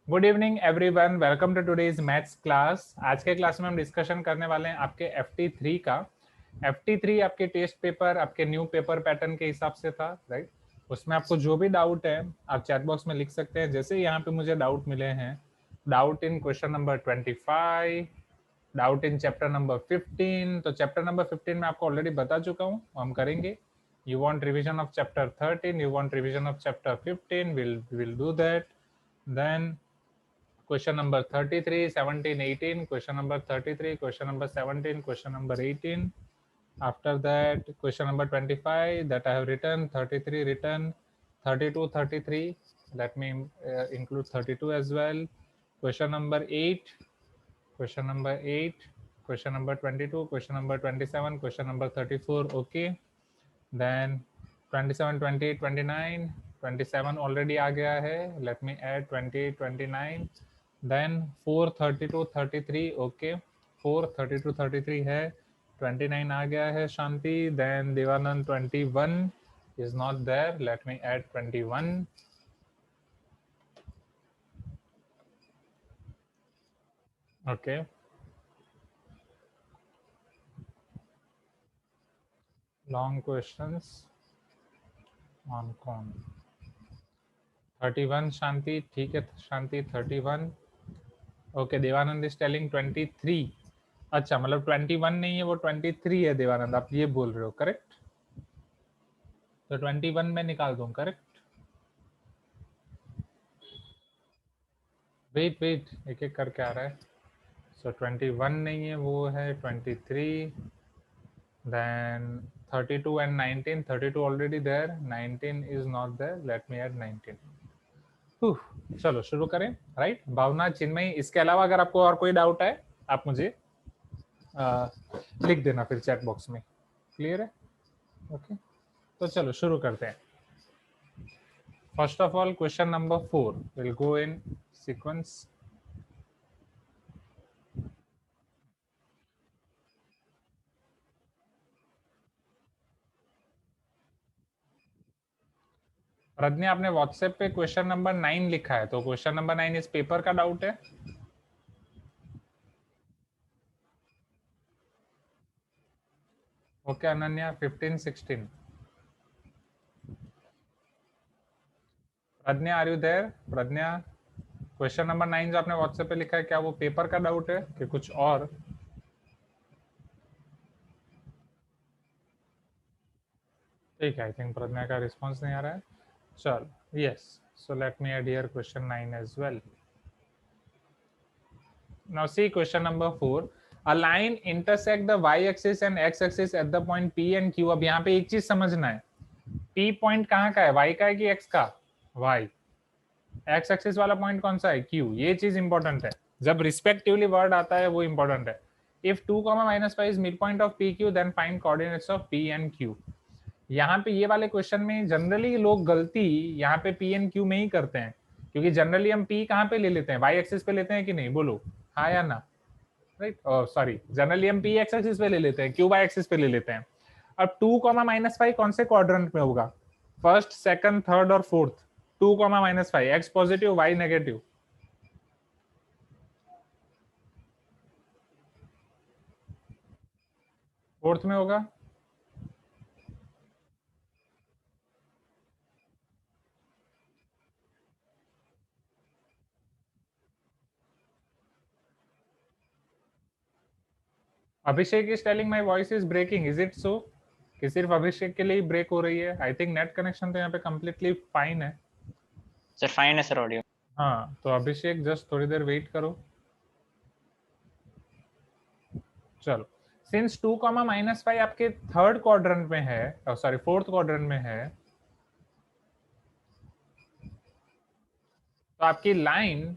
Good evening everyone, welcome to today's maths class. आज के class में हम डिस्कशन करने वाले हैं आपके FT3 का। FT3 आपके टेस्ट पेपर, आपके न्यू पेपर पैटर्न के हिसाब से था, राइट। उसमें आपको जो भी डाउट है आप चैट बॉक्स में लिख सकते हैं। जैसे यहाँ पे मुझे डाउट मिले हैं, doubt in question number 25, doubt in chapter number 15। तो चैप्टर नंबर 15 में आपको ऑलरेडी बता चुका हूँ, हम करेंगे। You want revision of chapter 13, you want revision of chapter 15, will do that. Then question number 33, 17, 18, question number 33, question number 17, question number 18. After that, question number 25 that I have written, 33 written, 32, 33. Let me include 32 as well. Question number 8, question number 8, question number 22, question number 27, question number 34. Okay. Then 27, 28, 29, 27 already आ गया है. Let me add 28, 29. Then 4, 32, 33. Okay. 4, 32, 33 है. 29 आ गया है शांति. Then Devanand 21 is not there. Let me add 21. Okay. Long questions on कौन? 31 शांति, ठीक है Shanti 31. Okay, Devanand is telling 23. अच्छा, मतलब 21 नहीं है, वो 23 है देवानंद, आप ये बोल रहे हो, करेक्ट? तो 21 में निकाल दूं, करेक्ट? वेट वेट, एक एक करके आ रहा है. सो 21 नहीं है, वो है 23. Then 32 and 19. 32 already there, 19 is not there. Let me add 19. चलो शुरू करें, राइट। भावना, चिन्मयी, इसके अलावा अगर आपको और कोई डाउट है आप मुझे लिख देना फिर चैट बॉक्स में। क्लियर है? ओके, तो चलो शुरू करते हैं। First of all question number 4 will go in sequence. Pragya, आपने व्हाट्सएप पे क्वेश्चन नंबर 9 लिखा है, तो क्वेश्चन नंबर 9 इस पेपर का डाउट है। Okay Ananya, 15, 16। Pragya, are you there? Pragya, question number 9 जो आपने व्हाट्सएप पे लिखा है, क्या वो पेपर का डाउट है कि कुछ और? ठीक है, आई थिंक प्रज्ञा का रिस्पॉन्स नहीं आ रहा है। चल, yes, so let me add here question 9 as well. Now see question number 4. A line intersect the y-axis and x-axis at the point P and Q. अब यहाँ पे एक चीज समझना है, P पॉइंट कहाँ का है, y का है कि x का? y. x एक्सिस वाला पॉइंट कौन सा है? Q. ये चीज इंपॉर्टेंट है, जब रिस्पेक्टिवली वर्ड आता है वो इंपॉर्टेंट है. If 2, -5 is midpoint of PQ, then find coordinates of P and Q. यहाँ पे ये वाले क्वेश्चन में जनरली लोग गलती यहाँ पे P and Q में ही करते हैं, क्योंकि जनरली हम P कहाँ पे ले लेते हैं? वाई एक्सिस पे लेते हैं कि नहीं, बोलो हाँ या ना? राइट, सॉरी, जनरली हम P एक्स एक्सिस पे ले लेते हैं, Q वाई एक्सिस पे ले लेते हैं. अब 2, -5 कौन से क्वाड्रेंट में होगा? फर्स्ट, सेकंड, थर्ड और fourth. 2, -5, X positive Y negative. Fourth में होगा. Abhishek is telling my voice is breaking, is it so? कि सिर्फ अभिषेक के लिए ब्रेक हो रही है? आई थिंक नेट कनेक्शन तो यहाँ पे कंप्लीटली फाइन है. सर फाइन है सर ऑडियो. हाँ, तो अभिषेक जस्ट थोड़ी देर वेट करो. चलो, सिंस 2, -5 आपके थर्ड क्वाड्रेंट में है, सॉरी फोर्थ क्वाड्रेंट में है, तो आपकी line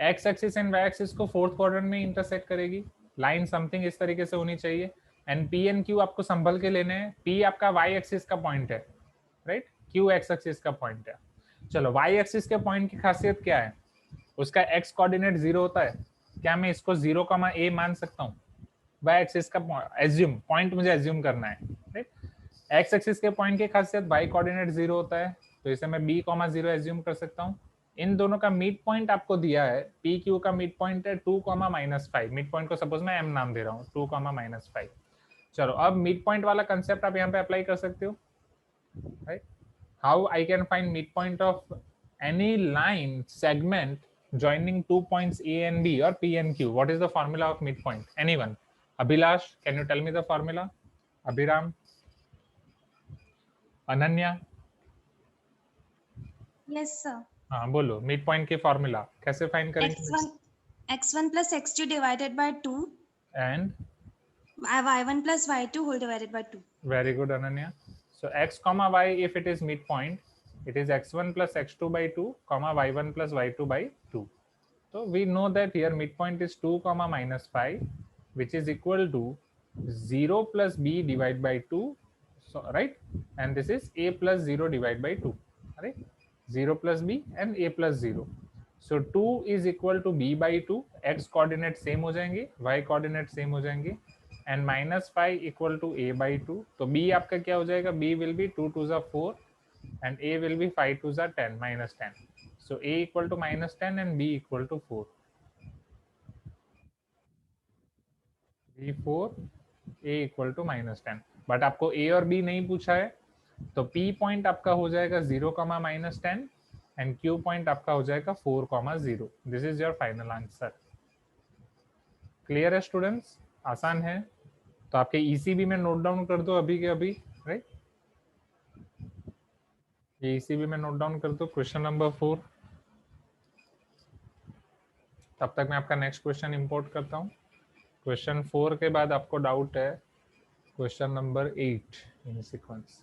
x axis and y axis को फोर्थ क्वाड्रेंट में इंटरसेक्ट करेगी. लाइन समथिंग इस तरीके से होनी चाहिए. एंड पी एंड क्यू आपको संभल के लेने हैं. पी आपका वाई एक्सिस का पॉइंट है, राइट. क्यू एक्स एक्सिस का पॉइंट है. चलो, वाई एक्सिस के पॉइंट की खासियत क्या है? उसका एक्स कोऑर्डिनेट 0 होता है. क्या मैं इसको 0, a मान सकता हूँ? वाई एक्सिस का एज्यूम पॉइंट मुझे एज्यूम करना है, राइट. एक्स एक्सिस के पॉइंट की खासियत वाई कोऑर्डिनेट 0 होता है, तो इसे मैं b, 0 एज्यूम कर सकता हूँ. इन दोनों का मिड पॉइंट आपको दिया है, पी क्यू का मिड पॉइंट है 2, -5। मिड पॉइंट को सपोज मैं एम नाम दे रहा हूँ, 2, -5। चलो अब मिड पॉइंट वाला कंसेप्ट आप यहाँ पे अप्लाई कर सकते हो, right? How I can find mid point of any line segment joining 2 points A and B or P and Q? What is the formula of midpoint? Anyone? Abhilash, can you tell me the formula? Abhiram? Ananya? Yes, sir. हाँ बोलो, mid point की formula कैसे find करेंगे? x1 plus x2 divided by 2 and y1 plus y2 whole divided by 2. very good Ananya. So x comma y, if it is midpoint, it is x1 plus x2 by 2 comma y1 plus y2 by 2. So we know that here midpoint is 2 comma -5, which is equal to 0 plus b divided by 2, so right, and this is a plus 0 divided by 2, right? 0 plus b and a plus 0. So 2 is equal to b by 2, x coordinate same हो जाएंगे, y coordinate same हो जाएंगे, and -5 equal to a by 2. तो b आपका क्या हो जाएगा? b will be 2 2s are 4 and a will be 5 2s are 10, -10. So a equal to -10 and b equal to 4. b 4, a equal to -10. But आपको a और b नहीं पूछा है, तो p पॉइंट आपका हो जाएगा 0, -10 एंड q पॉइंट आपका हो जाएगा 4, 0. This is your final answer. Clear है स्टूडेंट्स? आसान है. तो आपके ईसीबी में नोट डाउन कर दो अभी के अभी, राइट? ये ईसीबी में नोट डाउन कर दो क्वेश्चन नंबर 4. तब तक मैं आपका नेक्स्ट क्वेश्चन इंपोर्ट करता हूँ. क्वेश्चन 4 के बाद आपको डाउट है क्वेश्चन नंबर 8 इन सीक्वेंस.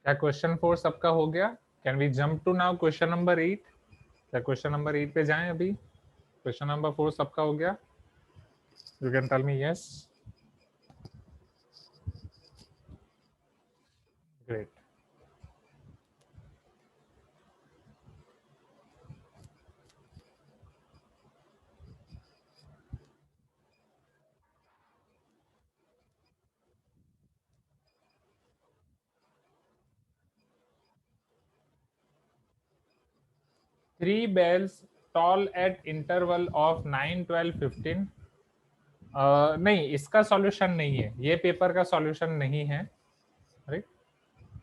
क्या क्वेश्चन 4 सबका हो गया? Can we jump to now question number 8? क्या क्वेश्चन नंबर 8 पे जाएं अभी? क्वेश्चन नंबर 4 सबका हो गया? You can tell me yes. Great. Three bells tall at interval of 9, 12, 15. नहीं, इसका सॉल्यूशन नहीं है, ये पेपर का सॉल्यूशन नहीं है, राइट?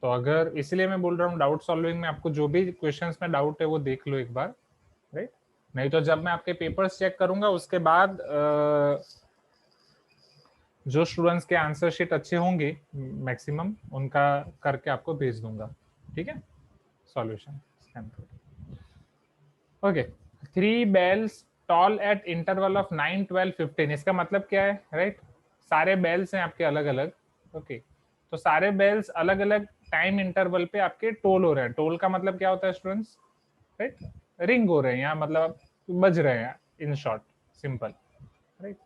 तो अगर, इसलिए मैं बोल रहा हूँ डाउट सॉल्विंग में आपको जो भी क्वेश्चंस में डाउट है वो देख लो एक बार, राइट? नहीं तो जब मैं आपके पेपर्स चेक करूंगा उसके बाद जो स्टूडेंट्स के आंसर शीट अच्छे होंगे मैक्सिमम, उनका करके आपको भेज दूंगा, ठीक है? Solution okay. 3 bells toll at interval of 9, 12, 15. इसका मतलब क्या है, राइट? सारे बेल्स हैं आपके अलग अलग, ओके? तो सारे बेल्स अलग अलग टाइम इंटरवल पे आपके टोल हो रहे हैं. टोल का मतलब क्या होता है स्टूडेंट्स, राइट? रिंग हो रहे हैं, यहाँ मतलब बज रहे हैं, इन शॉर्ट, सिंपल, राइट?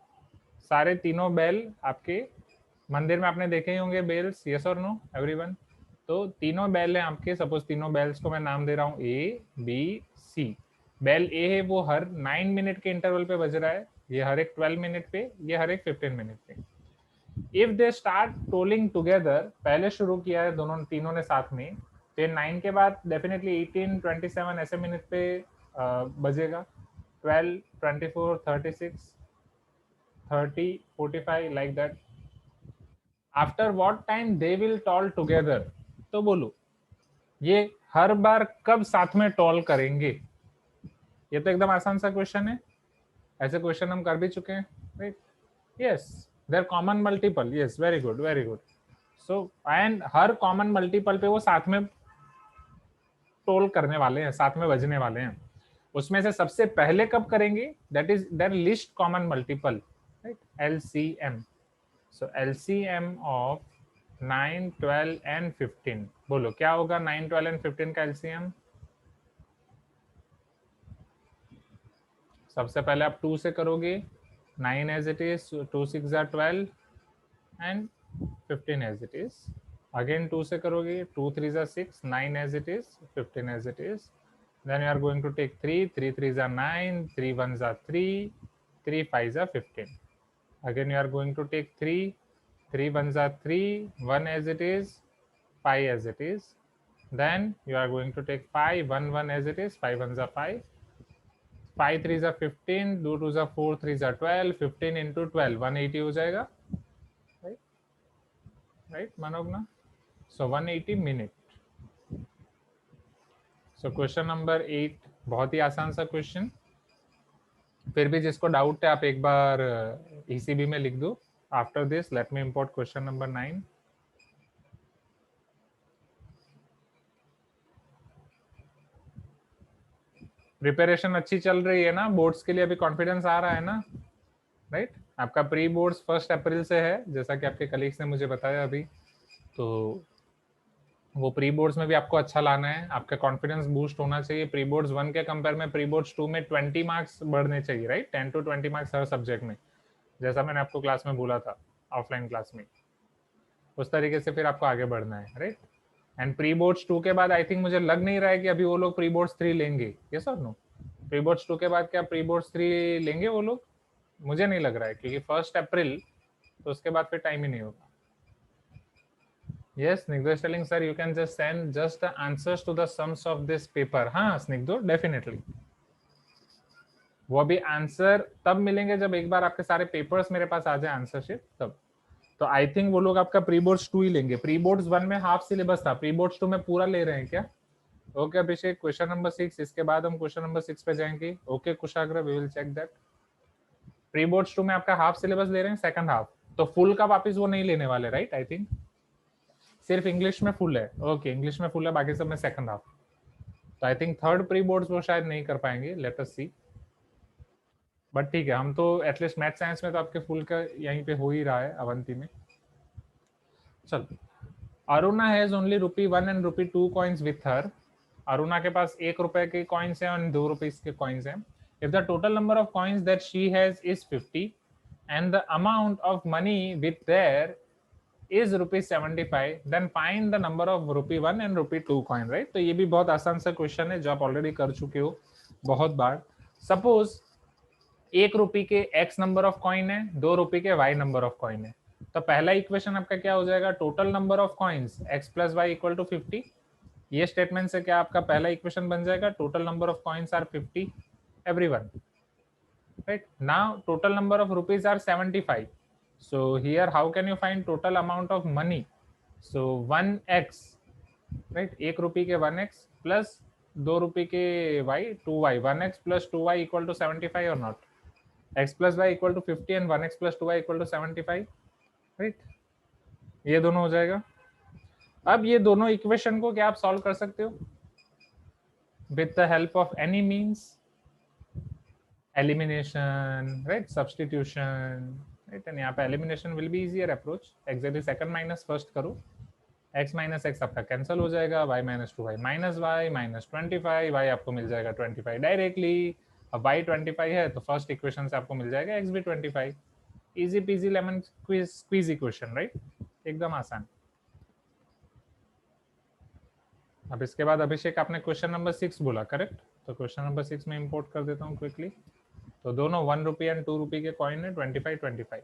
सारे तीनों बेल आपके मंदिर में आपने देखे ही होंगे बेल्स, यस और नो एवरीवन? तो तीनों बेल हैं आपके, सपोज तीनों बेल्स को मैं नाम दे रहा हूँ ए बी सी. बेल ए है वो हर 9 मिनट के इंटरवल पे बज रहा है, ये हर एक 12 मिनट पे, ये हर एक 15 मिनट पे. If they start tolling together, पहले शुरू किया है दोनों तीनों ने साथ में, तो 9 के बाद डेफिनेटली 18, 27 ऐसे मिनट पे बजेगा. 12, 24, 36, 30, 45 like that. After what time they will toll together? तो बोलो ये हर बार कब साथ में टॉल करेंगे? ये तो एकदम आसान सा क्वेश्चन है, ऐसे क्वेश्चन हम कर भी चुके हैं, right? Yes, their common multiple. Yes, very good, very good. So and her common multiple पे वो साथ में टोल करने वाले हैं, साथ में बजने वाले हैं. उसमें से सबसे पहले कब करेंगे? That is their list common multiple, right? LCM. So LCM of 9, 12 and 15. बोलो क्या होगा 9, 12 एंड 15 का एलसीएम? सबसे पहले आप 2 से करोगे, 9 as it is, 2 6 are 12 and 15 as it is. Again 2 से करोगे, 2 3 are 6, 9 as it is, 15 as it is. Then you are going to take 3, 3 3s are 9, 3 1s are 3, 3 5s are 15. Again you are going to take 3, 3 1s are 3, 1 as it is, 5 as it is. Then you are going to take 5, 1 1 as it is, 5 1s are 5, 5 3s are 15, 2 2s are 4, 3s are 12, 15 into 12 180 हो जाएगा, right? Right, मानोगे ना? So 180 minute. So question number 8 बहुत ही आसान सा question. फिर भी जिसको डाउट है आप एक बार ईसीबी में लिख दो. After this let me import question number 9. Preparation अच्छी चल रही है ना? बोर्ड्स के लिए अभी कॉन्फिडेंस आ रहा है ना? राइट आपका प्री बोर्ड्स 1 अप्रैल से है, जैसा कि आपके कलीग्स ने मुझे बताया अभी. तो वो प्री बोर्ड्स में भी आपको अच्छा लाना है, आपका कॉन्फिडेंस बूस्ट होना चाहिए. प्री बोर्ड्स 1 के कंपेयर में प्री बोर्ड्स 2 में 20 मार्क्स बढ़ने चाहिए, right? 10 to 20 marks her subject में, जैसा मैंने आपको क्लास में बोला था ऑफलाइन क्लास में. उस तरीके से फिर आपको आगे बढ़ना है, राइट? एंड प्री बोर्ड्स 2 के बाद आई थिंक मुझे लग नहीं रहा है कि अभी वो लोग प्री बोर्ड्स 3 लेंगे. यस और नो? प्री बोर्ड्स 2 के बाद क्या प्री बोर्ड्स 3 लेंगे वो लोग? मुझे नहीं लग रहा है, क्योंकि 1 अप्रैल तो उसके बाद फिर टाइम ही नहीं होगा. Yes, Snigdha is telling, sir, you can just send just the answers to the sums of this paper. हाँ Snigdha, definitely. वो अभी आंसर तब मिलेंगे जब एक बार आपके सारे पेपर्स मेरे पास आ जाए आंसर शीट तब. तो आई थिंक वो लोग आपका प्री बोर्ड्स 2 ही लेंगे. प्री बोर्ड्स 1 में हाफ सिलेबस था, प्री बोर्ड्स 2 में पूरा ले रहे हैं क्या? ओके अभिषेक, क्वेश्चन नंबर 6, इसके बाद हम क्वेश्चन नंबर 6 पे जाएंगे. Okay Kushagra, we will check that. Pre boards 2 में आपका हाफ सिलेबस ले रहे हैं, सेकंड हाफ. तो फुल का वापस वो नहीं लेने वाले, राइट? आई थिंक सिर्फ इंग्लिश में फुल है. ओके इंग्लिश में फुल है, बाकी सब में सेकंड हाफ. तो I think third pre boards वो शायद नहीं कर पाएंगे, लेट अस सी. बट ठीक है, हम तो एटलीस्ट मैथ साइंस में तो आपके फुल का यहीं पे हो ही रहा है अवंती में. चलो, Aruna has only ₹1 and ₹2 coins with her. Aruna के पास 1 रुपए के कॉइन्स हैं और 2 रुपए के कॉइन्स हैं. If the total number of coins that she has is 50 and the amount of money with there is ₹75, then find the number of ₹1 and ₹2 coin, right? तो ये भी बहुत आसान सा क्वेश्चन है जो आप ऑलरेडी कर चुके हो बहुत बार. सपोज 1 रुपये के x नंबर ऑफ कॉइन है, 2 रुपये के y नंबर ऑफ कॉइन है. तो पहला इक्वेशन आपका क्या हो जाएगा? Total number of coins x plus y equal to 50. ये स्टेटमेंट से क्या आपका पहला इक्वेशन बन जाएगा? Total number of coins are 50 everyone, right? Now total number of rupees are 75. So here how can you find total amount of money? So 1x, right? 1 रुपये के 1x plus 2 रुपये के y 2y. 1x plus 2y equal to 75 or not? x plus y equal to 50 and 1x plus 2y equal to 75, right? ये दोनों हो जाएगा. अब ये दोनों इक्वेशन को क्या आप सॉल्व कर सकते हो with the help of any means? Elimination, right? Substitution, right? And यहाँ पे elimination will be easier approach. x जब सेकंड माइनस फर्स्ट करो, x माइनस एक्स आपका कैंसिल हो जाएगा, y minus 2y minus y minus 25, y आपको मिल जाएगा 25 directly. अब y 25 है तो फर्स्ट इक्वेशन से आपको मिल जाएगा x भी 25. Easy peasy lemon squeeze equation, right? एकदम आसान. अब इसके बाद अभिषेक आपने क्वेश्चन नंबर 6 बोला, करेक्ट? तो क्वेश्चन नंबर 6 में इंपोर्ट कर देता हूँ क्विकली. तो दोनों 1 रुपये एंड 2 रुपये के कॉइन है, 25 25.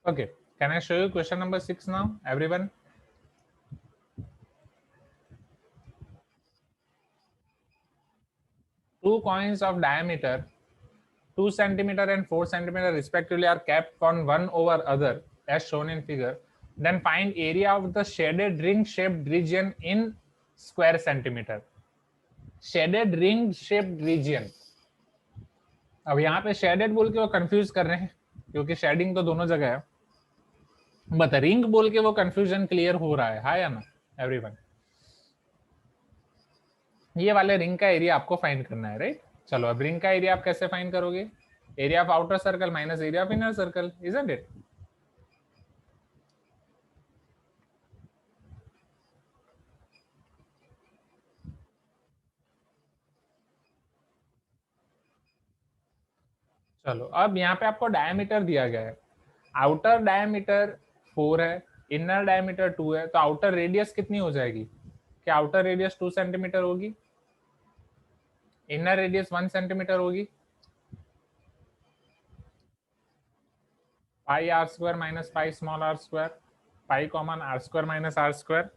Okay, can I show you question number 6 now, everyone? Two coins of diameter 2 centimeter and 4 centimeter respectively are kept on one over other as shown in figure. Then find area of the shaded ring shaped region in square centimeter. Shaded ring shaped region. अब यहाँ पे shaded बोल के वो confuse कर रहे हैं क्योंकि शेडिंग तो दोनों जगह है, बट रिंग बोल के वो कंफ्यूजन क्लियर हो रहा है, हाँ या ना एवरीवन? ये वाले रिंग का एरिया आपको फाइंड करना है, राइट? चलो अब रिंग का एरिया आप कैसे फाइंड करोगे? Area of outer circle minus area of inner circle, isn't it? चलो अब यहाँ पे आपको डायमीटर दिया गया है, आउटर डायमीटर 4 है, इनर डायमीटर 2 है, तो आउटर रेडियस कितनी हो जाएगी? क्या आउटर रेडियस 2 सेंटीमीटर होगी, इनर रेडियस 1 सेंटीमीटर होगी? Pi R square minus pi small R square, pi common R square minus R square,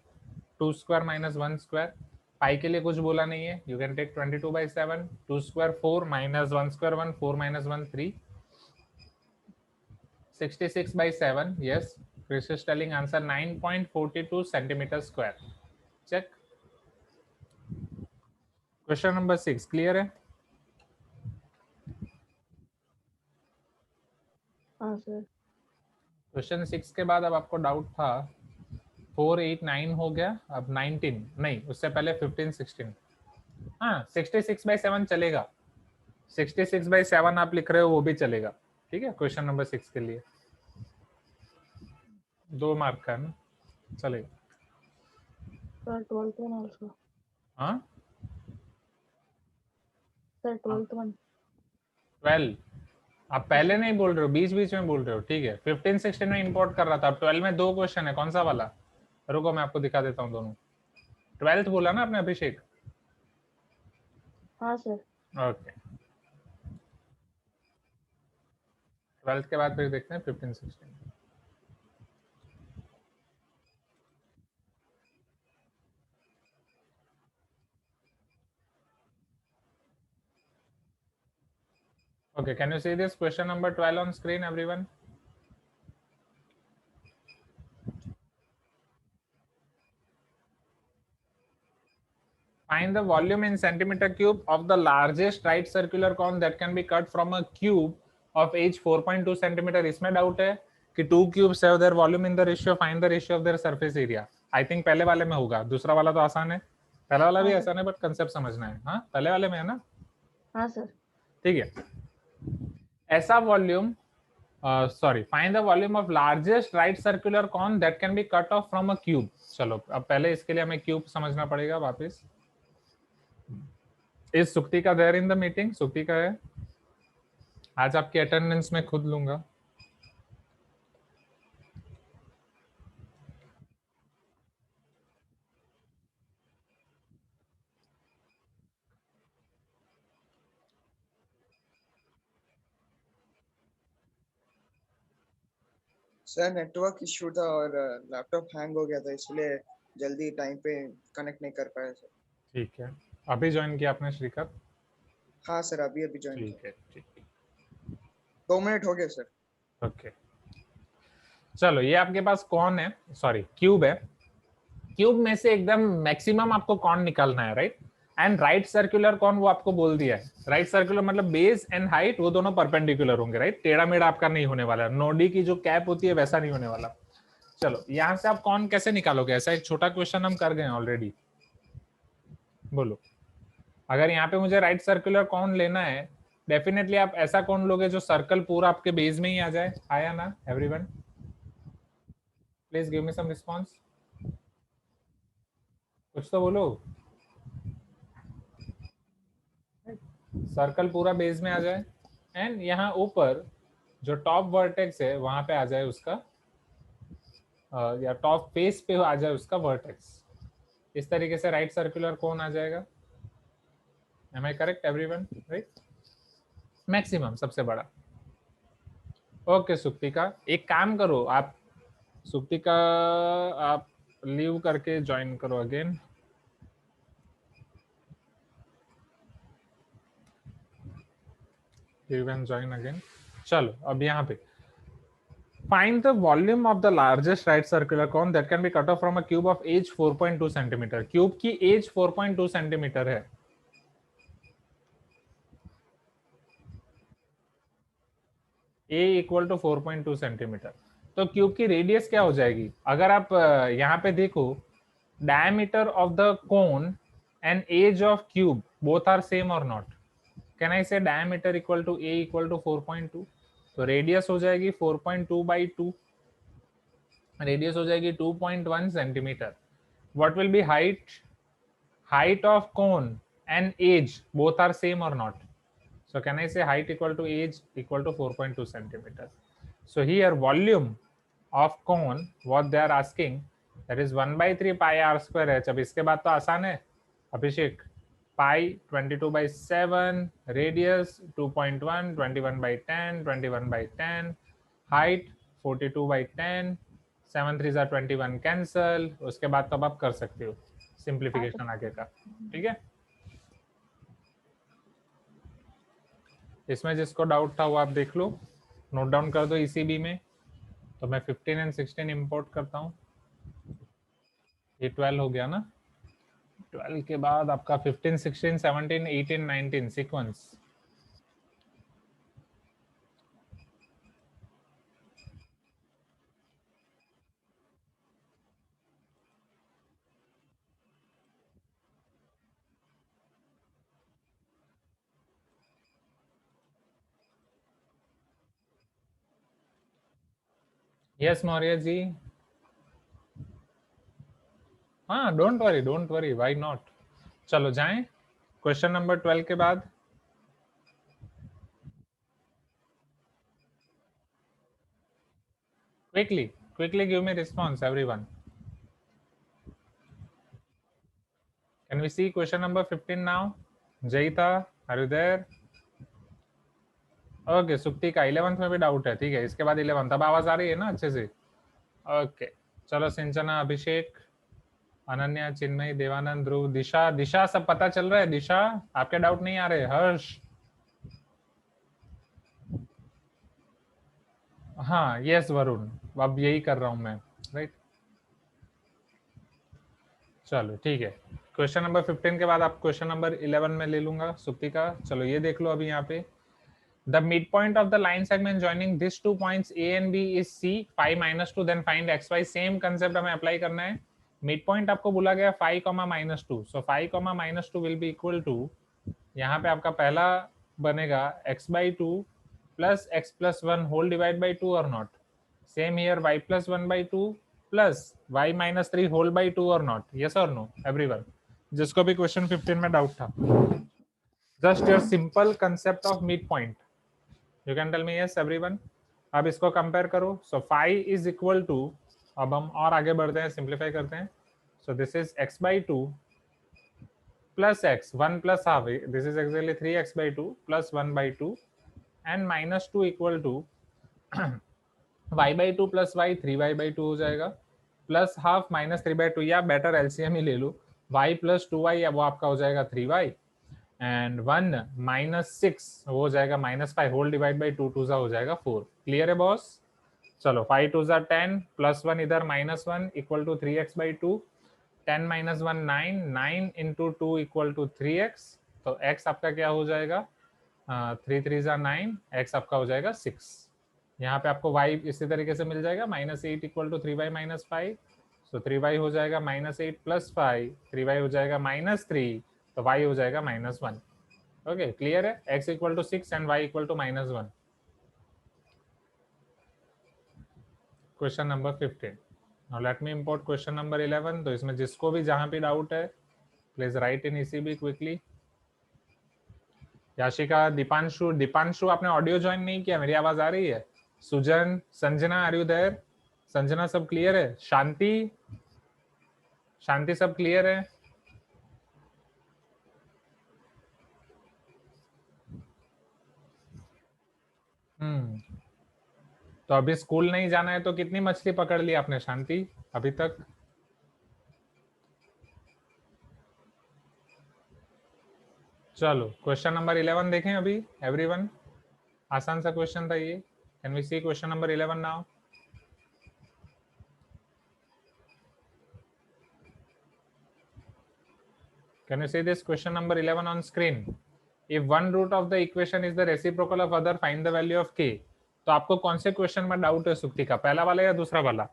2 square minus 1 square, pi के लिए कुछ बोला नहीं है, you can take 22/7, 2 square 4 minus 1 square 1, 4 minus 1 3, 66/7, yes, Chris is telling answer 9.42 centimeter square. Check. Question number 6 clear है? हाँ sir. Question 6 के बाद अब आपको डाउट था 4 8 9 हो गया, अब 19 नहीं, उससे पहले 15 16, हाँ 66/7 चलेगा, 66/7 आप लिख रहे हो वो भी चलेगा, ठीक है? क्वेश्चन नंबर 6 के लिए 2 मार्क का है ना, चलेगा। Sir 12th one also. हाँ सर 12th one. 12 आप पहले नहीं बोल रहे हो, बीच बीच में बोल रहे हो, ठीक है? 15 16 में इंपोर्ट कर रहा था, अब 12 में 2 क्वेश्चन है, कौन सा वाला? रुको मैं आपको दिखा देता हूँ दोनों। 12th बोला ना आपने अभिषेक? हाँ सर। ओके, 12th के बाद फिर देखते हैं 15 16। Okay, can you see this question number 12 on screen, everyone? Find the volume in centimeter cube of the largest right circular cone that can be cut from a cube of age 4.2 centimeter. इसमें doubt है कि 2 cubes have their volume in the ratio, find the ratio of their surface area. I think पहले वाले में होगा, दूसरा वाला तो आसान है, पहला वाला भी आसान है, बट कंसेप्ट समझना है। हाँ पहले वाले में है ना? हाँ सर। ठीक है, ऐसा volume sorry, find the volume of largest right circular cone that can be cut off from a cube. चलो अब पहले इसके लिए हमें क्यूब समझना पड़ेगा वापस। इस सुक्ति का देयर इन द मीटिंग? सुक्ति का है, आज आपकी अटेंडेंस में खुद लूंगा। सर नेटवर्क इशू था और लैपटॉप हैंग हो गया था, इसलिए जल्दी टाइम पे कनेक्ट नहीं कर पाया सर। ठीक है, अभी ज्वाइन किया आपने श्रीकर? हाँ सर, अभी ज्वाइन किया। ठीक है, ठीक है, 2 मिनट हो गए सर। ओके चलो, ये आपके पास कौन है, सॉरी क्यूब है, क्यूब में से एकदम मैक्सिमम आपको कौन निकालना है, राइट? एंड राइट सर्कुलर कौन वो आपको बोल दिया है, राइट सर्कुलर मतलब बेस एंड हाइट वो दोनों परपेंडिकुलर होंगे, राइट? टेढ़ा मेढ़ा आपका नहीं होने वाला, नोडी की जो कैप होती है वैसा नहीं होने वाला। चलो यहां से आप कौन कैसे निकालोगे? ऐसा एक छोटा क्वेश्चन हम कर गए ऑलरेडी, बोलो। अगर यहाँ पे मुझे राइट सर्कुलर कौन लेना है, डेफिनेटली आप ऐसा कौन लोगे जो सर्कल पूरा आपके बेस में ही आ जाए, आया ना everyone? Please give me some response, कुछ तो बोलो। सर्कल पूरा बेस में आ जाए एंड यहाँ ऊपर जो टॉप वर्टेक्स है वहां पे आ जाए उसका या टॉप फेस पे आ जाए उसका वर्टेक्स, इस तरीके से राइट सर्कुलर कौन आ जाएगा। Am I correct everyone? Right, maximum सबसे बड़ा। ओके सुक्तिका, एक काम करो आप, सुक्तिका आप लीव करके ज्वाइन करो again. Leave and join again. चलो अब यहाँ पे find the volume of the largest right circular cone that can be cut off from a cube of age 4.2 centimeter। Cube की एज 4.2 सेंटीमीटर है। a equal to 4.2 centimetre. तो cube की radius क्या हो जाएगी? अगर आप यहाँ पे देखो, diameter of the cone and edge of cube both are same और not, can I say diameter equal to a equal to 4.2। तो रेडियस हो जाएगी 4.2 बाई 2, रेडियस हो जाएगी 2.1 centimetre. What will be height? Height of cone and edge both are same और not, so can I say height equal to age equal to 4.2 centimeter? So here volume of cone what they are asking, that is 1 by 3 pi r square है। जब इसके बाद तो आसान है अभिषेक, pi 22/7, radius 2.1, 21 by 10, 21 by 10, height 42 by 10, 7 3 21 cancel. उसके बाद तो अब आप कर सकते हो सिंप्लीफिकेशन आगे का, ठीक है। इसमें जिसको डाउट था वो आप देख लो, नोट डाउन कर दो ईसीबी में। तो मैं 15 एंड 16 इंपोर्ट करता हूँ। ये 12 हो गया ना, 12 के बाद आपका 15 16 17 18 19 सीक्वेंस। यस मौर्य जी, हाँ डोंट वरी व्हाई नॉट। चलो जाएं क्वेश्चन नंबर 12 के बाद। quickly give me response everyone। can we see question number 15 now? Jayita are you there? Okay Sukti का 11th में भी डाउट है, ठीक है। इसके बाद 11th, अब आवाज आ रही है ना अच्छे से? ओके चलो, सिंचना, अभिषेक, अनन्या, चिन्मय, देवानंद, ध्रुव, दिशा सब पता चल रहा है? दिशा आपके डाउट नहीं आ रहे? हर्ष, हाँ यस वरुण, अब यही कर रहा हूं मैं, राइट। चलो ठीक है, क्वेश्चन नंबर 15 के बाद आप क्वेश्चन नंबर 11 में ले लूंगा सुक्ति का। चलो ये देख लो अभी यहाँ पे, the midpoint of the line segment joining these 2 points A and B is C, phi minus 2, then find xy। Same concept हमें अप्लाई करना है। मिड पॉइंट आपको बोला गया phi, -2, so phi, -2 will be equal to, यहाँ पे आपका पहला बनेगा x/2 plus x plus 1 whole divide by 2 or not। Same here y plus 1/2 plus y minus 3 whole by 2 or not। yes or no everyone, जिसको भी question 15 में डाउट था। Just your simple concept of mid point, you can tell me yes everyone. अब इसको compare करो। So phi is equal to, अब हम और आगे बढ़ते हैं, सिंप्लीफाई करते हैं। So this is x/2 plus x 1 plus half, this is exactly 3x/2 plus 1/2 and -2 equal to y/2 plus y 3y/2 हो जाएगा, प्लस हाफ माइनस 3/2, या बेटर एलसीएम ही ले लो, y plus 2y वो आपका हो जाएगा 3y एंड 1 -6 वो हो जाएगा -5 होल डिवाइड बाई 2 2 हो जाएगा 4। क्लियर है बॉस? चलो 5 2 10 प्लस 1 इधर -1 equal to 3x/2, 10 - 1 9, 9 into 2 equal to 3x। तो x आपका क्या हो जाएगा? 3 3 9, x आपका हो जाएगा 6। यहाँ पे आपको y इसी तरीके से मिल जाएगा, -8 equal to 3y - 5, so 3y हो जाएगा -8 प्लस 5, 3y हो जाएगा -3, तो y हो जाएगा -1। ओके क्लियर है? x equal to 6 and y equal to -1। Question number 15। Now let me import question number 11। तो इसमें जिसको भी जहां पे डाउट है please right in ECB quickly. Yashika, Deepanshu आपने ऑडियो ज्वाइन नहीं किया, मेरी आवाज आ रही है? Sujan, Sanjana are you there? Sanjana सब क्लियर है? शांति सब क्लियर है? तो अभी स्कूल नहीं जाना है तो कितनी मछली पकड़ ली आपने शांति अभी तक? चलो क्वेश्चन नंबर 11 देखें अभी एवरीवन। आसान सा क्वेश्चन था ये। Can we see question number 11 now? Can you see this question number 11 on screen? If one root of the equation is the reciprocal of other, find the value of k. तो आपको कौन से question में doubt है सुक्ति का, पहला वाला या दूसरा वाला?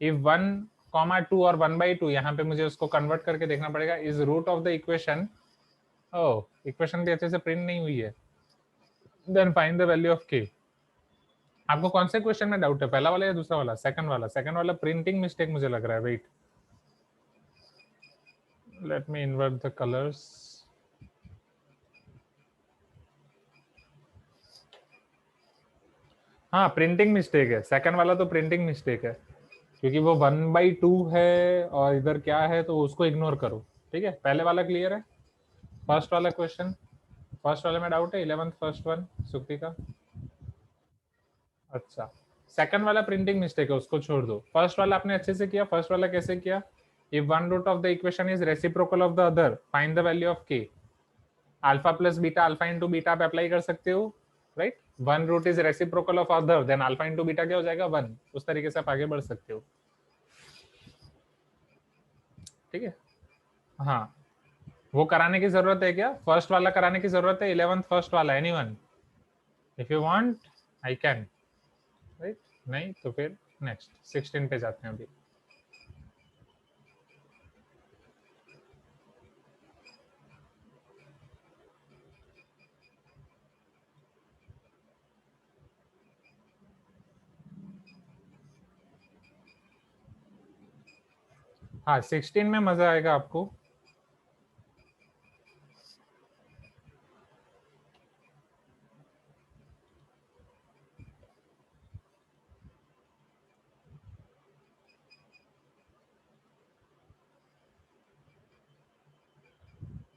If 1, 2 और 1/2, यहाँ पे मुझे उसको कन्वर्ट करके देखना पड़ेगा, is root of the equation. Oh, equation भी अच्छे से प्रिंट नहीं हुई है। Then find the value of k। आपको कौन से क्वेश्चन में डाउट है, पहला वाला या दूसरा वाला? सेकंड वाला। सेकंड वाला प्रिंटिंग मिस्टेक मुझे लग रहा है। Wait, let me invert the colors. हाँ, प्रिंटिंग मिस्टेक है। सेकंड वाला तो प्रिंटिंग मिस्टेक है, क्योंकि वो 1/2 है और इधर क्या है, तो उसको इग्नोर करो। ठीक है, पहले वाला क्लियर है। फर्स्ट वाला क्वेश्चन, फर्स्ट वाले में डाउट है, 11th फर्स्ट वन सुक्ति का। अच्छा, सेकंड वाला प्रिंटिंग मिस्टेक है, उसको छोड़ दो। फर्स्ट वाला आपने अच्छे से किया। फर्स्ट वाला कैसे किया? If one root of the equation is reciprocal of the other, find the value of k. Alpha plus beta, alpha into beta आप अप्लाई कर सकते हो, right? One root is reciprocal of other, then alpha into beta क्या हो जाएगा? 1। उस तरीके से आप आगे बढ़ सकते हो। ठीक है, हाँ, वो कराने की जरूरत है क्या? फर्स्ट वाला कराने की जरूरत है, 11th फर्स्ट वाला। Anyone? If you want I can, right? नहीं तो फिर नेक्स्ट 16 पे जाते हैं अभी। हाँ, 16 में मजा आएगा आपको।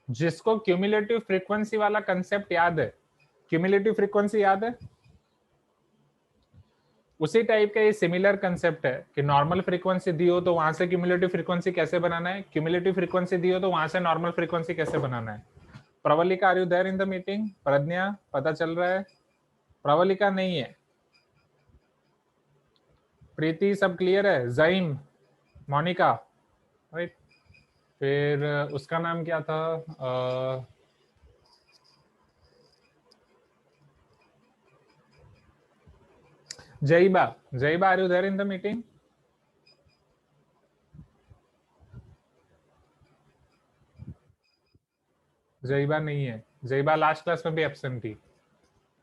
जिसको क्यूमुलेटिव फ्रीक्वेंसी वाला कंसेप्ट याद है, क्यूमुलेटिव फ्रीक्वेंसी याद है, उसी टाइप का ये सिमिलर कंसेप्ट है कि नॉर्मल फ्रीक्वेंसी दी हो तो वहां से क्यूमुलेटिव फ्रीक्वेंसी कैसे बनाना है, क्यूमुलेटिव फ्रीक्वेंसी दी हो तो वहां से नॉर्मल फ्रीक्वेंसी कैसे बनाना है। Pravalika, are you there in the meeting? Pragya, पता चल रहा है? प्रवलिका नहीं है। प्रीति, सब क्लियर है? जईम, मोनिका, राइट? फिर उसका नाम क्या था? Zaiba, Zaiba, are you there in the meeting? Zaiba नहीं है। जईबा लास्ट क्लास में भी एब्सेंट थी,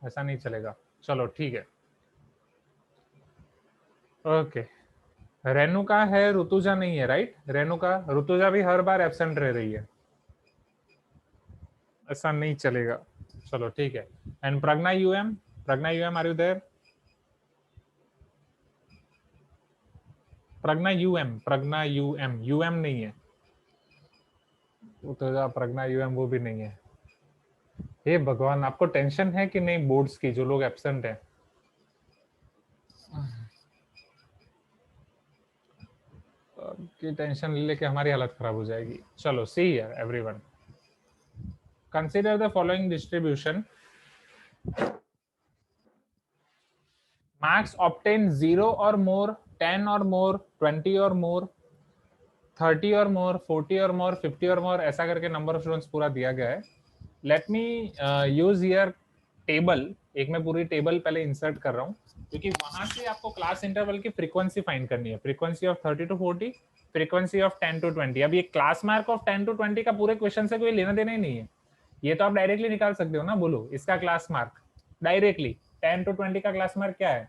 ऐसा नहीं चलेगा। चलो ठीक है, ओके। रेणुका है, ऋतुजा नहीं है, राइट? रेणुका, ऋतुजा भी हर बार एब्सेंट रह रही है, ऐसा नहीं चलेगा। चलो ठीक है। And Pragya UM, Pragya UM, are you there? Pragya UM, Pragya UM, UM नहीं है। ऋतुजा, प्रज्ञा यूएम, वो भी नहीं है। हे भगवान, आपको टेंशन है कि नहीं बोर्ड्स की, जो लोग एब्सेंट हैं? की टेंशन ले लेके हमारी हालत खराब हो जाएगी। चलो, see here everyone, consider the following distribution. Marks obtain 0 और मोर, 10 और मोर, 20 और मोर, 30 और मोर, 40 और मोर, 50 और मोर, ऐसा करके नंबर ऑफ स्टूडेंट्स पूरा दिया गया है। Let me use here table. एक मैं पूरी टेबल पहले इंसर्ट कर रहा हूँ, क्योंकि वहां से आपको क्लास इंटरवल की फ्रीक्वेंसी फाइंड करनी है। Frequency of 30 to 40, frequency of 10 to 20। अब ये क्लास मार्क ऑफ 10 to 20 का पूरे क्वेश्चन से कोई लेना देना ही नहीं है, ये तो आप डायरेक्टली निकाल सकते हो ना। बोलो इसका क्लास मार्क डायरेक्टली। 10 to 20 का क्लास मार्क क्या है?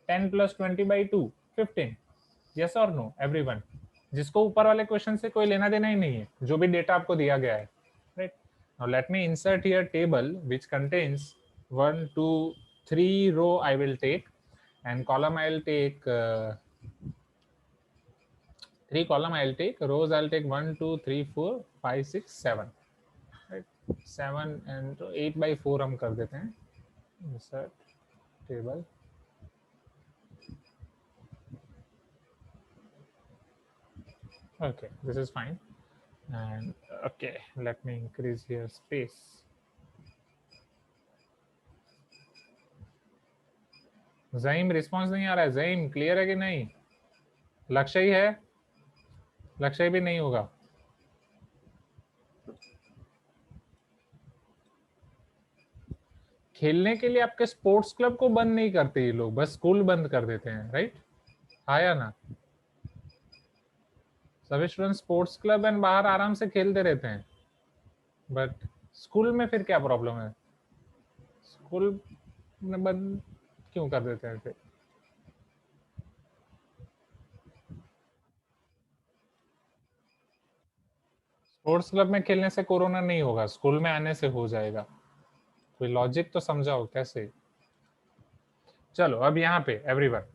10 + 20/2, 15। यस और नो एवरीवन? जिसको ऊपर वाले क्वेश्चन से कोई लेना देना ही नहीं है, जो भी डेटा आपको दिया गया है, right? Now let me insert here table which contains 1, 2, 3 row I will take, and column I will take 3 column I will take, rows I will take 1, 2, 3, 4, 5, 6, 7, right? 7 and 8/4 हम कर देते हैं। Insert table, Okay, this is fine. And okay, let me increase here space. Zaheem response नहीं आ रहा है. ज़हीम clear है कि नहीं? लक्ष्य ही है, लक्ष्य भी नहीं होगा. खेलने के लिए आपके स्पोर्ट्स क्लब को बंद नहीं करते ये लोग, बस स्कूल बंद कर देते हैं, राइट? हाँ या ना? सभी स्टूडेंट स्पोर्ट्स क्लब एंड बाहर आराम से खेलते रहते हैं, बट स्कूल में फिर क्या प्रॉब्लम है? स्कूल में बंद क्यों कर देते हैं फिर? स्पोर्ट्स क्लब में खेलने से कोरोना नहीं होगा, स्कूल में आने से हो जाएगा. कोई लॉजिक तो समझाओ कैसे. चलो अब यहाँ पे एवरीवन,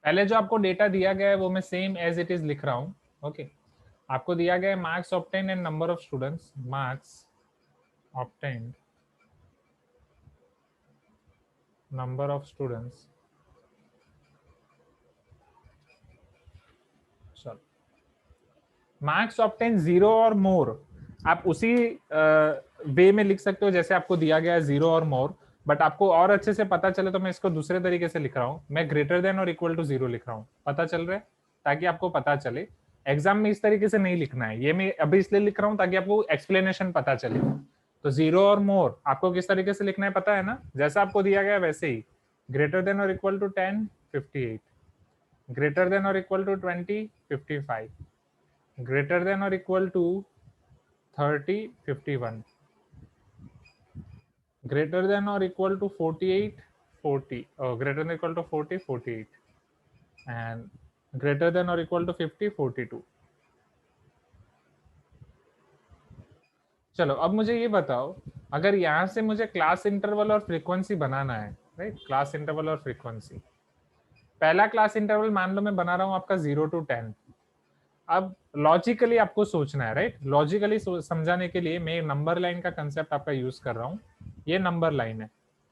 पहले जो आपको डेटा दिया गया है वो मैं सेम एज इट इज लिख रहा हूँ. ओके, आपको दिया गया है marks obtain and number of students. Marks obtain, number of students. चलो, मार्क्स ऑब्टेन 0 और मोर आप उसी वे में लिख सकते हो जैसे आपको दिया गया है 0 और मोर, बट आपको और अच्छे से पता चले तो मैं इसको दूसरे तरीके से लिख रहा हूँ. मैं ग्रेटर देन और इक्वल टू 0 लिख रहा हूँ. पता चल रहा है? ताकि आपको पता चले. एग्जाम में इस तरीके से नहीं लिखना है, ये मैं अभी इसलिए लिख रहा हूँ ताकि आपको एक्सप्लेनेशन पता चले. तो 0 और मोर आपको किस तरीके से लिखना है पता है ना? जैसा आपको दिया गया वैसे ही. ग्रेटर देन और इक्वल टू 10, 58. ग्रेटर देन और इक्वल टू 20, 55. ग्रेटर देन और equal to 30, 51. greater than or equal to 48, 40. Greater than or equal to 40, 48. And greater than or equal to 50, 42. चलो अब मुझे ये बताओ, अगर यहाँ से मुझे क्लास इंटरवल और फ्रीक्वेंसी बनाना है, राइट? क्लास इंटरवल और फ्रीक्वेंसी. पहला क्लास इंटरवल मान लो मैं बना रहा हूँ आपका 0 to 10. अब लॉजिकली आपको सोचना है, राइट? लॉजिकली समझाने के लिए मैं नंबर लाइन का कंसेप्ट आपका यूज कर रहा हूँ. ये नंबर लाइन है,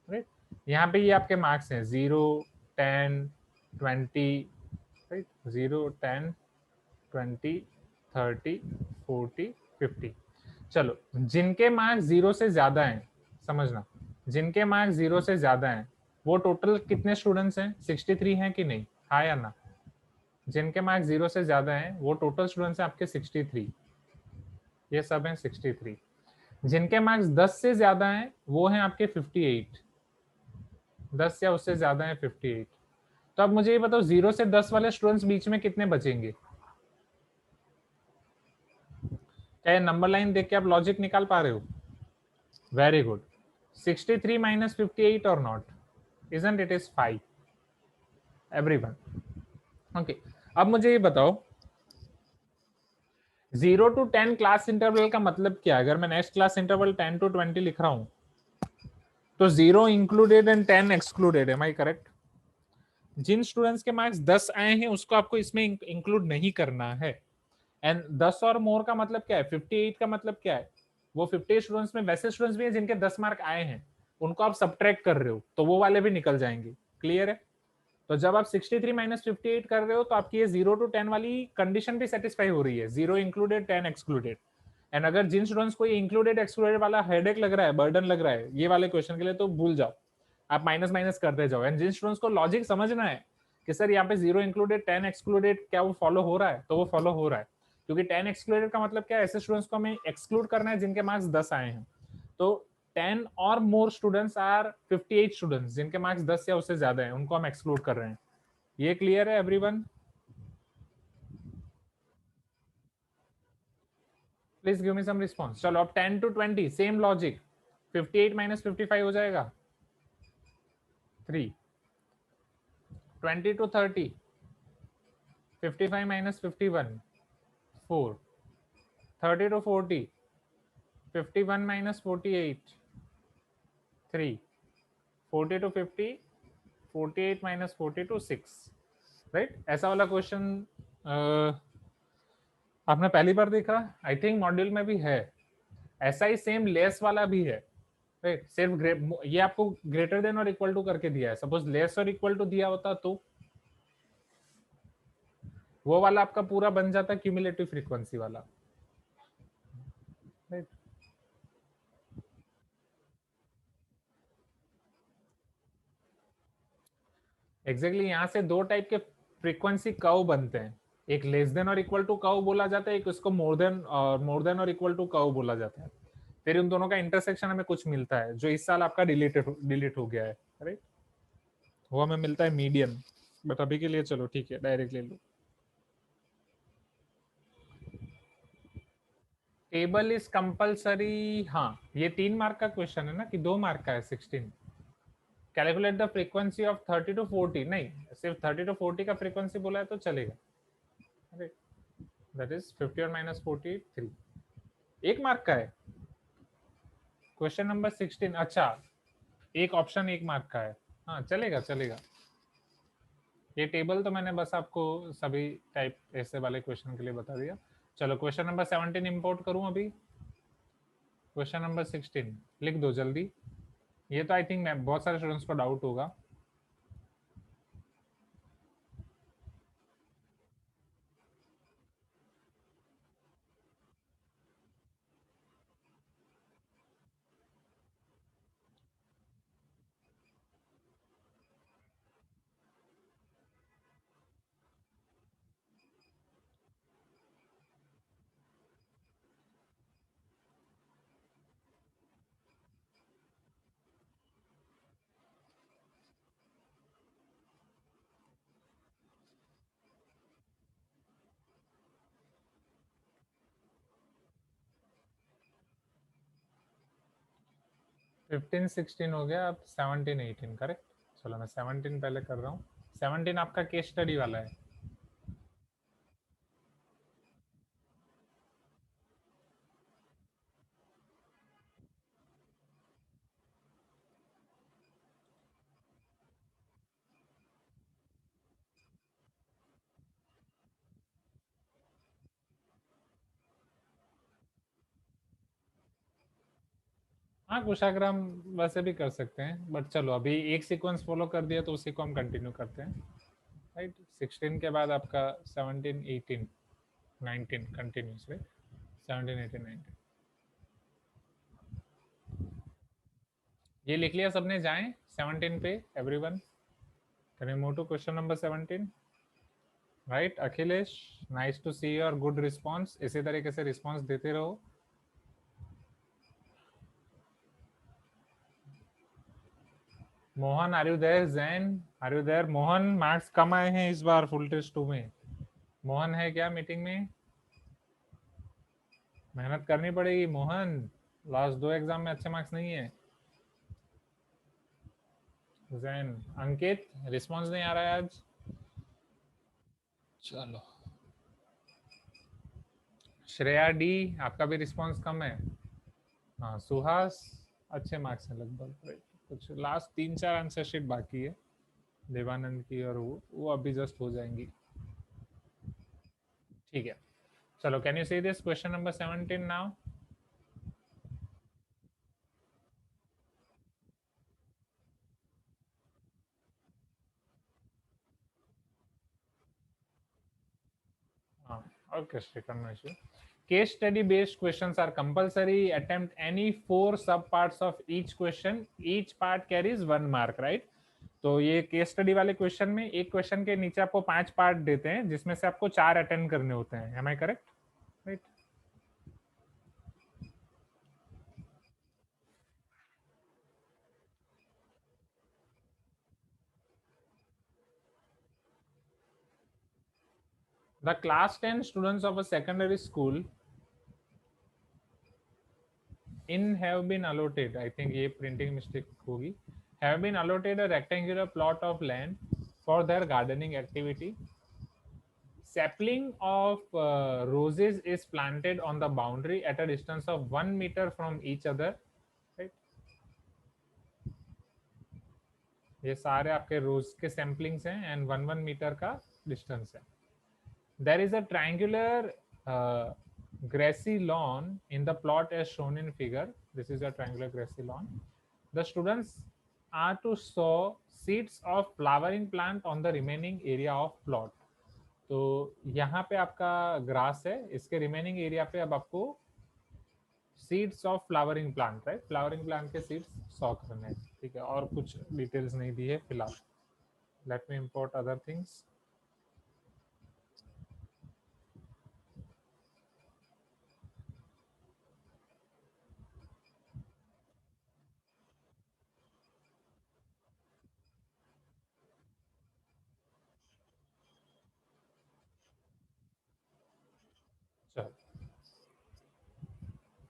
राइट? यहाँ पे ये आपके मार्क्स हैं 0, 10, 20, राइट? 0, 10, 20, 30, 40, 50. चलो, जिनके मार्क्स 0 से ज्यादा हैं, समझना, जिनके मार्क्स 0 से ज्यादा हैं वो टोटल कितने स्टूडेंट्स हैं? 63 हैं कि नहीं? हाँ या ना? जिनके मार्क्स 0 से ज्यादा हैं वो टोटल स्टूडेंट्स हैं आपके 63. ये सब हैं 63. जिनके मार्क्स 10 से ज्यादा हैं वो हैं आपके 58. 10 या उससे ज्यादा हैं 58. तो अब मुझे ये बताओ 0 से 10 वाले स्टूडेंट्स बीच में कितने बचेंगे? क्या ये नंबर लाइन देख के आप लॉजिक निकाल पा रहे हो? Very good. 63 minus 58 or not? Isn't it is 5? Everyone. Okay. अब मुझे ये बताओ 0 to 10 क्लास इंटरवल का मतलब क्या है? अगर मैं नेक्स्ट क्लास इंटरवल 10 to 20 लिख रहा हूं तो 0 included and 10 excluded. Am I correct? जिन स्टूडेंट्स के मार्क्स 10 आए हैं उसको आपको इसमें इंक्लूड नहीं करना है. एंड 10 और मोर का मतलब क्या है? 58 का मतलब क्या है? वो 50 स्टूडेंट्स में वैसे स्टूडेंट्स भी हैं जिनके 10 मार्क आए हैं, उनको आप सबट्रैक्ट कर रहे हो तो वो वाले भी निकल जाएंगे. क्लियर है? तो जब आप 63 minus 58 कर रहे हो तो आपकी ये 0 to 10 वाली कंडीशन भी सेटिस्फाई हो रही है. 0 इंक्लूडेड, 10 एक्सक्लूडेड. एंड अगर जिन स्टूडेंट्स को ये इंक्लूडेड एक्सक्लूडेड वाला हेडेक लग रहा है, बर्डन लग रहा है ये वाले क्वेश्चन के लिए, तो भूल जाओ, आप माइनस माइनस करते जाओ. एंड जिन स्टूडेंट्स को लॉजिक समझना है कि सर यहाँ पे 0 इंक्लूडेड 10 एक्सक्लूडेड क्या वो फॉलो हो रहा है, तो वो फॉलो हो रहा है. क्योंकि 10 एक्सक्लूडेड का मतलब क्या है? ऐसे स्टूडेंट्स को हमें एक्सक्लूड करना है जिनके मार्क्स 10 आए हैं. तो 10 और मोर स्टूडेंट्स आर 58 स्टूडेंट्स जिनके मार्क्स 10 या उससे ज्यादा हैं, उनको हम एक्सक्लूड कर रहे हैं. ये क्लियर है everyone? Please give me some response. चलो अब 10 to 20 सेम लॉजिक. 58 minus 55 हो जाएगा 3. 20 to 30 55 minus 51 4. 30 to 40 51 minus 48 3. 40 to 50 48 minus 42 6. Right? ऐसा वाला क्वेश्चन आपने पहली बार देखा? आई थिंक मॉड्यूल में भी है. ऐसा ही सेम लेस वाला भी है, राइट? सिर्फ ये आपको ग्रेटर देन और इक्वल टू करके दिया है. सपोज लेस और इक्वल टू दिया होता तो वो वाला आपका पूरा बन जाता है क्यूमुलेटिव फ्रीक्वेंसी वाला, राइट। एग्जैक्टली यहाँ से दो टाइप के फ्रीक्वेंसी कर्व बनते हैं, एक लेस देन और इक्वल टू कर्व बोला जाता है, एक उसको मोर देन और इक्वल टू कर्व बोला जाता है। फिर उन दोनों का इंटरसेक्शन हमें कुछ मिलता है जो इस साल आपका डिलीट हो गया है, राइट। वो हमें मिलता है मीडियन, बट अभी के लिए चलो ठीक है डायरेक्ट ले लो। टेबल इज कंपलसरी, हाँ ये 3 मार्क का क्वेश्चन है ना कि 2 मार्क का है। 16 calculate the frequency of 30 to 40, नहीं सिर्फ 30 to 40 का फ्रीक्वेंसी बोला है तो चलेगा, दैट इज 50 और माइनस 43, 1 मार्क का है क्वेश्चन नंबर 16। अच्छा एक ऑप्शन 1 मार्क का है, हाँ चलेगा चलेगा। ये टेबल तो मैंने बस आपको सभी टाइप ऐसे वाले क्वेश्चन के लिए बता दिया। चलो क्वेश्चन नंबर 17 इंपोर्ट करूं अभी। क्वेश्चन नंबर 16 लिख दो जल्दी, ये तो आई थिंक मैं बहुत सारे स्टूडेंट्स को डाउट होगा। फिफ्टीन 16 हो गया, अब 17 18 करेक्ट। चलो मैं 17 पहले कर रहा हूँ। 17 आपका केस स्टडी वाला है। हाँ कुशाग्राम वैसे भी कर सकते हैं, बट चलो अभी एक सीक्वेंस फॉलो कर दिया तो उसी को हम कंटिन्यू करते हैं, राइट। 16 के बाद आपका 17 18 19 कंटिन्यूसली 17 18 19 ये लिख लिया सबने, जाएं 17 पे everyone. Can you move to question number 17, right. Akhilesh nice to see your good response, इसी तरीके से रिस्पॉन्स देते रहो। Mohan are you there? Jain are you there? Mohan marks कम आए हैं इस बार फुल टेस्ट 2 में। मोहन है क्या मीटिंग में? मेहनत करनी पड़ेगी मोहन, लास्ट 2 एग्जाम में अच्छे मार्क्स नहीं है। जैन अंकित रिस्पॉन्स नहीं आ रहा है आज। चलो श्रेया डी आपका भी रिस्पॉन्स कम है। हाँ सुहास अच्छे मार्क्स हैं लगभग, कुछ लास्ट 3-4 आंसर शीट बाकी है देवानंद की, और वो अभी जस्ट हो जाएंगी, ठीक है। चलो can you see this question number 17 now? Okay, Srikanth, no issue. Case study based questions are compulsory. Attempt any 4 sub parts of each question. Each part carries 1 mark, right? तो ये केस स्टडी वाले question में एक question के नीचे आपको 5 part देते हैं जिसमें से आपको 4 अटेंड करने होते हैं। Am I correct? Right. The class 10 students of a secondary school in have been allotted, I think ये printing mistake होगी, have been allotted a rectangular plot of land for their gardening activity. Sapling of roses is planted on the boundary at a distance of 1 meter from each other, right? ये सारे आपके रोज के samplings हैं and 1-1 metre का distance है। There is a triangular grassy lawn in the plot as shown in figure. This is a triangular grassy lawn. The students are to sow seeds of flowering plant on the remaining area of plot. तो यहाँ पे आपका grass है, इसके remaining area पे अब आपको seeds of flowering plant, right, flowering plant के सीड्स 100 करने हैं, ठीक है, और कुछ डिटेल्स नहीं दी है फिलहाल। Late me import other things. चलो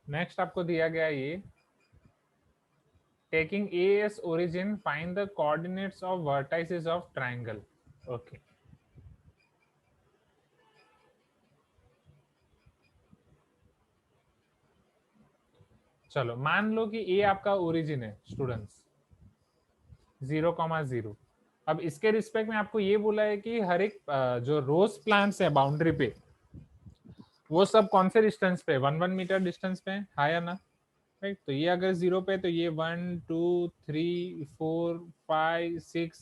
नेक्स्ट आपको दिया गया ये, taking A as origin, find the coordinates of vertices of triangle. Okay. चलो मान लो कि A आपका ओरिजिन है स्टूडेंट्स 0,0। अब इसके रिस्पेक्ट में आपको ये बोला है कि हर एक जो रोज प्लांट्स है बाउंड्री पे वो सब कौन से डिस्टेंस पे, 1 मीटर डिस्टेंस पे है, हाँ या ना, राइट। तो ये अगर 0 पे तो ये 1 2 3 4 5 6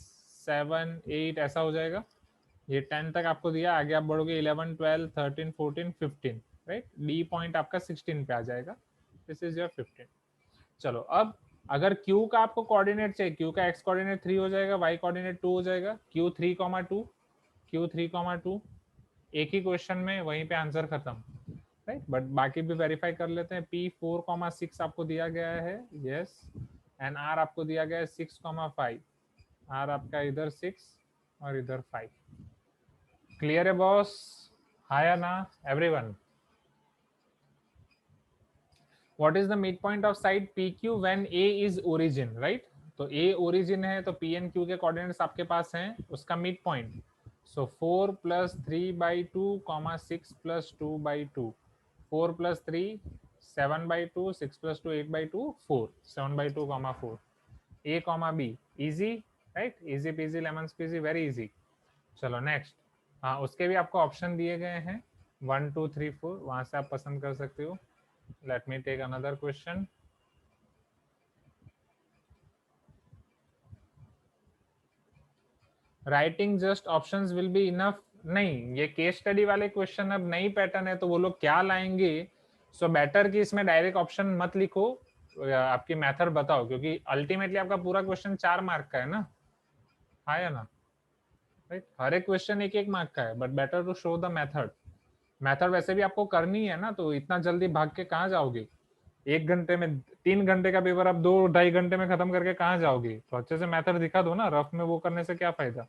7 8 ऐसा हो जाएगा। ये 10 तक आपको दिया, आगे आप बढ़ोगे 11 12 13 14 15, राइट। डी पॉइंट आपका 16 पे आ जाएगा, दिस इज योर 15। चलो अब अगर Q का आपको कोऑर्डिनेट चाहिए, Q का x कोऑर्डिनेट 3 हो जाएगा, y कोऑर्डिनेट 2 हो जाएगा, Q3,2 Q3,2 एक ही क्वेश्चन में वहीं पे आंसर खत्म, राइट। बट बाकी भी वेरीफाई कर लेते हैं। P4,6 आपको दिया गया है, यस, एंड R आपको दिया गया है 6,5, R आपका इधर 6 और इधर 5। क्लियर है बॉस, हाँ या ना everyone? What is the mid point of side PQ when A is origin, right. तो A ओरिजिन है तो P एंड Q के कोऑर्डिनेट्स आपके पास हैं, उसका mid point, so 4 + 3/2, 6 + 2/2, 4 + 3 7/2, 6 + 2 8/2, 4 7/2, 4 A, B, easy, right, easy peasy lemon squeezy, very easy. चलो next, हाँ उसके भी आपको ऑप्शन दिए गए हैं 1 2 3 4, वहां से आप पसंद कर सकते हो। Let me take another question. Writing just options will be enough, नहीं, ये केस स्टडी वाले क्वेश्चन अब नई पैटर्न है तो वो लोग क्या लाएंगे, सो बेटर कि इसमें डायरेक्ट ऑप्शन मत लिखो, आपकी मेथड बताओ, क्योंकि अल्टीमेटली आपका पूरा क्वेश्चन 4 मार्क का है ना, हाँ या ना, राइट। हर एक क्वेश्चन 1-1 मार्क का है, but better to show the method. Method वैसे भी आपको करनी है ना, तो इतना जल्दी भाग के कहाँ जाओगे, 1 घंटे में 3 घंटे का पेपर आप 2-2.5 घंटे में खत्म करके कहाँ जाओगे, तो अच्छे से मेथड दिखा दो ना, रफ में वो करने से क्या फायदा,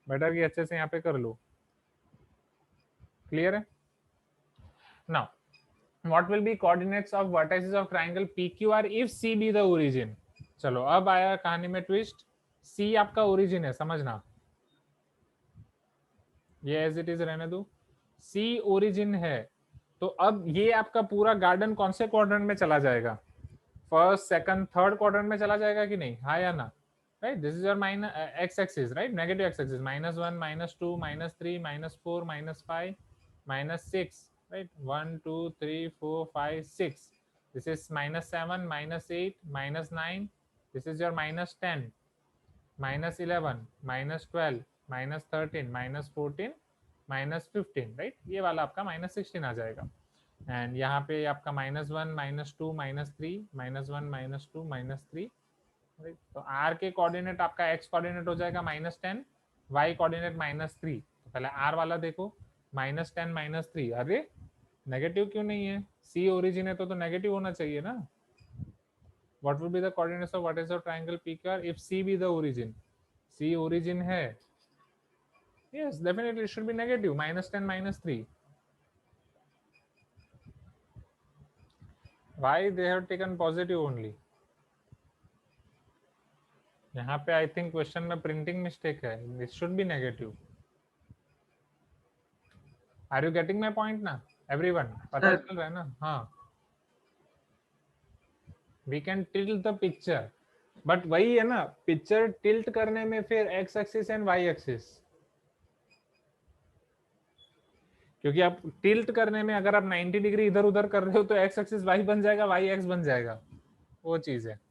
बेटर कि अच्छे से यहाँ पे कर लो। क्लियर है? Now what will B coordinates of vertices of triangle PQR if C B the origin. चलो अब आया कहानी में ट्विस्ट, C आपका ओरिजिन है, समझना, ये एज इट इज रहने दो, C ओरिजिन है, तो अब ये आपका पूरा गार्डन कौन से क्वाड्रेंट में चला जाएगा, फर्स्ट सेकंड थर्ड क्वाड्रेंट में चला जाएगा कि नहीं, हाँ या ना, right. This is your x axis, right, negative x axis, -1 -2 -3 -4 -5 -6, right, 1 2 3 4 5 6, this is -7 -8 -9, this is your -10 -11 -12 -13 -14 -15, right, ये वाला आपका -16 आ जाएगा। एंड यहाँ पे आपका -1 -2 -3 -1 -2 -3, तो R के कोऑर्डिनेट आपका x कोऑर्डिनेट हो जाएगा -10, y कोऑर्डिनेट -3। तो पहले R वाला देखो, -10 -3, अरे नेगेटिव क्यों नहीं है, C ओरिजिन है तो नेगेटिव होना चाहिए ना। What would be the coordinates of what is the triangle PQR if C B the origin, C origin है, yes definitely it should be negative, -10 -3। why they have taken positive only, यहाँ पे I think question में printing mistake है, it should be negative. Are you getting my point ना everyone, पता चल रहा है ना, हाँ, we can tilt the picture, but वही है ना, पिक्चर टिल्ट करने में फिर x axis and y axis, क्योंकि आप टिल्ट करने में अगर आप 90 डिग्री इधर उधर कर रहे हो तो x एक्सिस y बन जाएगा, y x बन जाएगा, वो चीज है।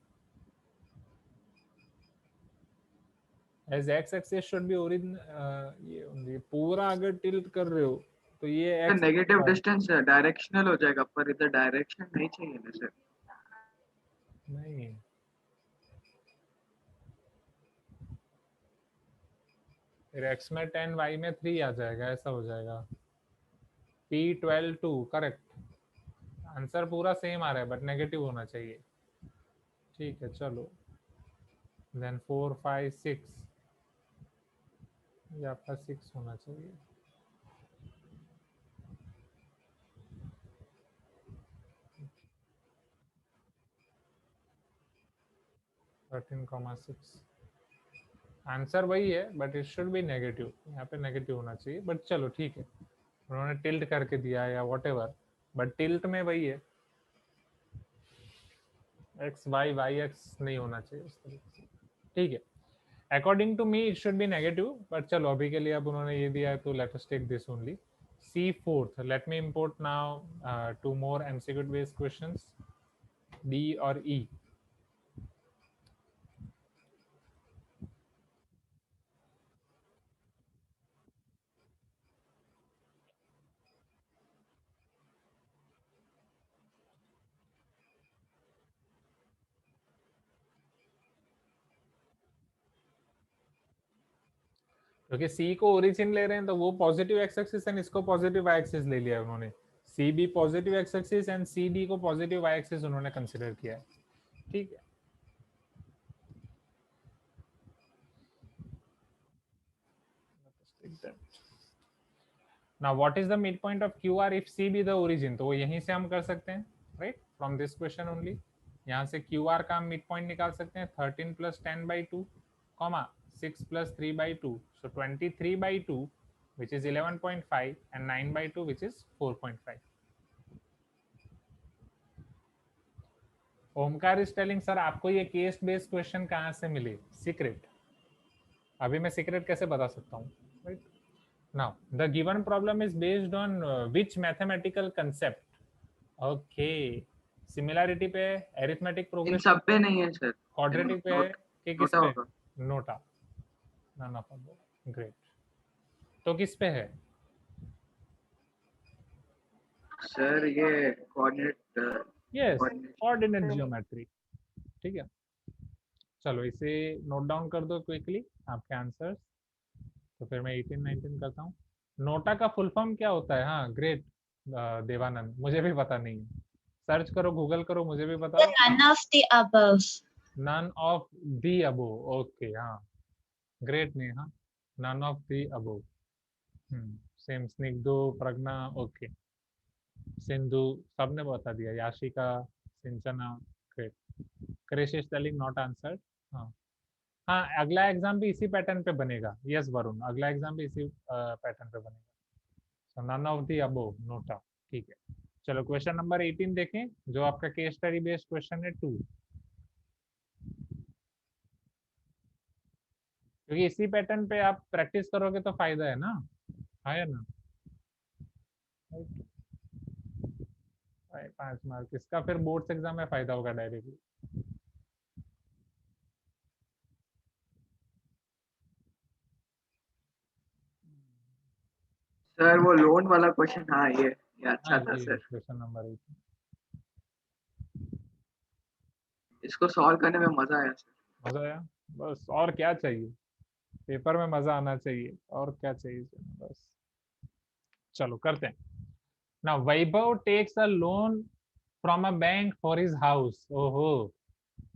As x axis should be origin, ये पूरा अगर टिल्ट कर रहे हो तो ये एक्स नेगेटिव डिस्टेंस डायरेक्शनल हो जाएगा, पर इधर डायरेक्शन नहीं चाहिए ना सर। नहीं, फिर x में 10 y में 3 आ जाएगा, ऐसा हो जाएगा। p12 2 करेक्ट आंसर, पूरा सेम आ रहा है बट नेगेटिव होना चाहिए। ठीक है चलो, देन 4 5 6, ये आपका 6 होना चाहिए। थर्टीन कॉमा 6 आंसर वही है but it should be negative, यहाँ पे नेगेटिव होना चाहिए, बट चलो ठीक है, उन्होंने टिल्ट करके दिया या वॉट एवर, बट टिल्ट में वही है, एक्स वाई वाई एक्स नहीं होना चाहिए उस तरीके से। ठीक है, according to me it should be negative, but चलो अभी के लिए अब उन्होंने ये दिया है तो let us take this only. See fourth, let me import now 2 more MCQ based questions, D और E। क्योंकि सी को ओरिजिन ले रहे हैं तो वो पॉजिटिव एक्स एक्सिस एंड इसको पॉजिटिव वाई एक्सिस ले लिया है उन्होंने। C B positive x axis and C D को पॉजिटिव वाई एक्सिस उन्होंने कंसीडर किया है। ठीक है, now what is the mid point of Q R if C B the origin, तो वो यहीं से हम कर सकते हैं right, from this question only. यहाँ से क्यू आर का मिड पॉइंट निकाल सकते हैं 13 + 10/2 comma 6 + 3/2, so 23/2 which is 11.5 and 9/2 which is 4.5. Omkar is telling sir आपको ये केस बेस्ड क्वेश्चन कहाँ से मिले? सीक्रेट, अभी मैं सीक्रेट कैसे बता सकता हूँ right. Now the given problem is based on which mathematical concept? Okay, similarity पे, एरिथमेटिक इन प्रोग्रेशन सब पे नहीं है सर, क्वाड्रेटिक पे है कि किस नोटा पे? होगा NOTA, none of above. Great, तो किस पे है सर? ये कोऑर्डिनेट, यस, कोऑर्डिनेट जियोमेट्री। ठीक है, चलो इसे नोट डाउन कर दो क्विकली आपके आंसर्स, तो फिर मैं 18 19 करता हूँ। नोटा का फुल फॉर्म क्या होता है? हाँ ग्रेट देवानंद, मुझे भी पता नहीं है, सर्च करो गूगल करो, मुझे भी बताओ। None of the above. None of the above, okay हाँ great Neha, none of the above. Same, Snigdho, Pragya, okay, Sindhu, सबने बता दिया, Yashika, Sinchana, great, Krish is telling not answered. हाँ हाँ, अगला एग्जाम भी इसी पैटर्न पे बनेगा, यस वरुण, अगला एग्जाम भी इसी पैटर्न पे बनेगा। So none of the above, NOTA. ठीक है, चलो क्वेश्चन नंबर 18 देखें, जो आपका केस स्टडी बेस्ड क्वेश्चन है 2, क्योंकि इसी पैटर्न पे आप प्रैक्टिस करोगे तो फायदा है ना, है ना। 5 मार्क इसका फिर बोर्ड्स एग्जाम में फायदा होगा डायरेक्टली। सर वो लोन वाला क्वेश्चन, हाँ ये अच्छा था सर, क्वेश्चन नंबर 18, इसको सॉल्व करने में मजा आया सर। मजा आया, बस और क्या चाहिए, पेपर में मजा आना चाहिए, और क्या चाहिए बस। चलो करते हैं ना। Vaibhav takes a loan from a bank for his house. ओहो,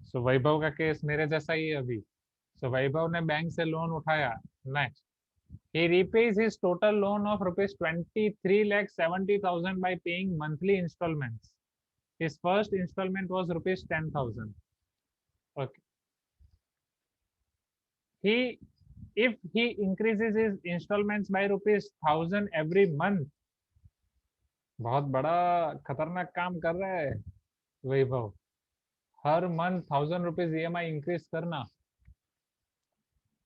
सो वैभव का केस मेरे जैसा ही है अभी। सो वैभव ने बैंक से लोन उठाया, next he repays his total loan of rupees 23,70,000 by paying monthly installments. His first installment was rupees 10,000. Okay, he if he increases his installments by rupees 1,000 every month, बहुत बड़ा खतरनाक काम कर रहा है वैभव, हर मंथ 1,000 रुपीज EMI इंक्रीज करना,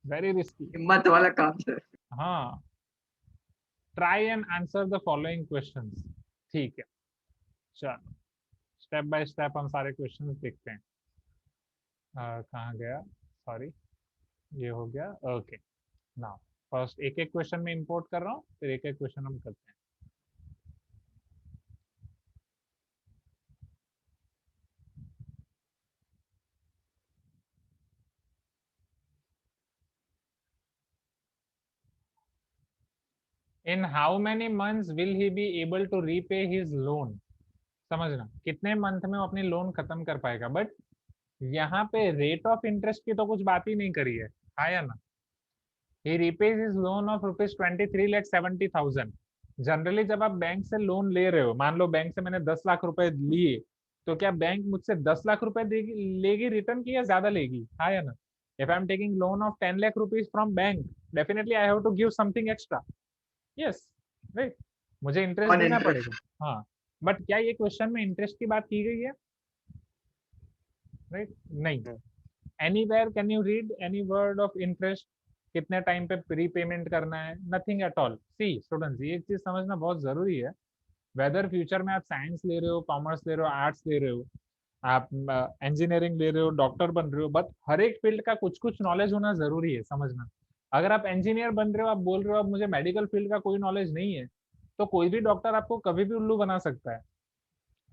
very risky. हिम्मत वाला काम सर। हाँ, try and answer the following questions. ठीक है, चलो स्टेप बाय स्टेप हम सारे क्वेश्चंस देखते हैं। कहाँ गया, सॉरी, ये हो गया। ओके, नाउ फर्स्ट एक एक क्वेश्चन में इंपोर्ट कर रहा हूँ, फिर एक एक क्वेश्चन हम करते हैं। In how many months will he be able to repay his loan. समझना कितने मंथ में वो अपनी लोन खत्म कर पाएगा। बट यहाँ पे रेट ऑफ इंटरेस्ट की तो कुछ बात ही नहीं करी है या ना। He repays his loan of rupees 23,70,000। Generally जब आप बैंक से लोन ले रहे हो, मान लो बैंक से मैंने 10 लाख रुपए लिए, तो क्या बैंक मुझसे 10 लाख रुपए देगी, लेगी रिटर्न की, या ज्यादा लेगी, या ना। If I am taking loan of 10 lakh rupees from bank, definitely I have to give something extra. Yes, right, मुझे इंटरेस्ट On देना interest. पड़ेगा। हाँ, बट क्या ये क्वेश्चन में इंटरेस्ट की बात की गई है? राइट, नहीं। Anywhere can you read any word of interest? कितने टाइम पे प्रीपेमेंट करना है? Nothing at all. See students, ये चीज समझना बहुत जरूरी है। वेदर फ्यूचर में आप साइंस ले रहे हो, कॉमर्स ले रहे हो, आर्ट्स ले रहे हो, आप इंजीनियरिंग ले रहे हो, डॉक्टर बन रहे हो, बट हर एक फील्ड का कुछ कुछ नॉलेज होना जरूरी है, समझना। अगर आप इंजीनियर बन रहे हो, आप बोल रहे हो अब मुझे मेडिकल फील्ड का कोई नॉलेज नहीं है, तो कोई भी डॉक्टर आपको कभी भी उल्लू बना सकता है।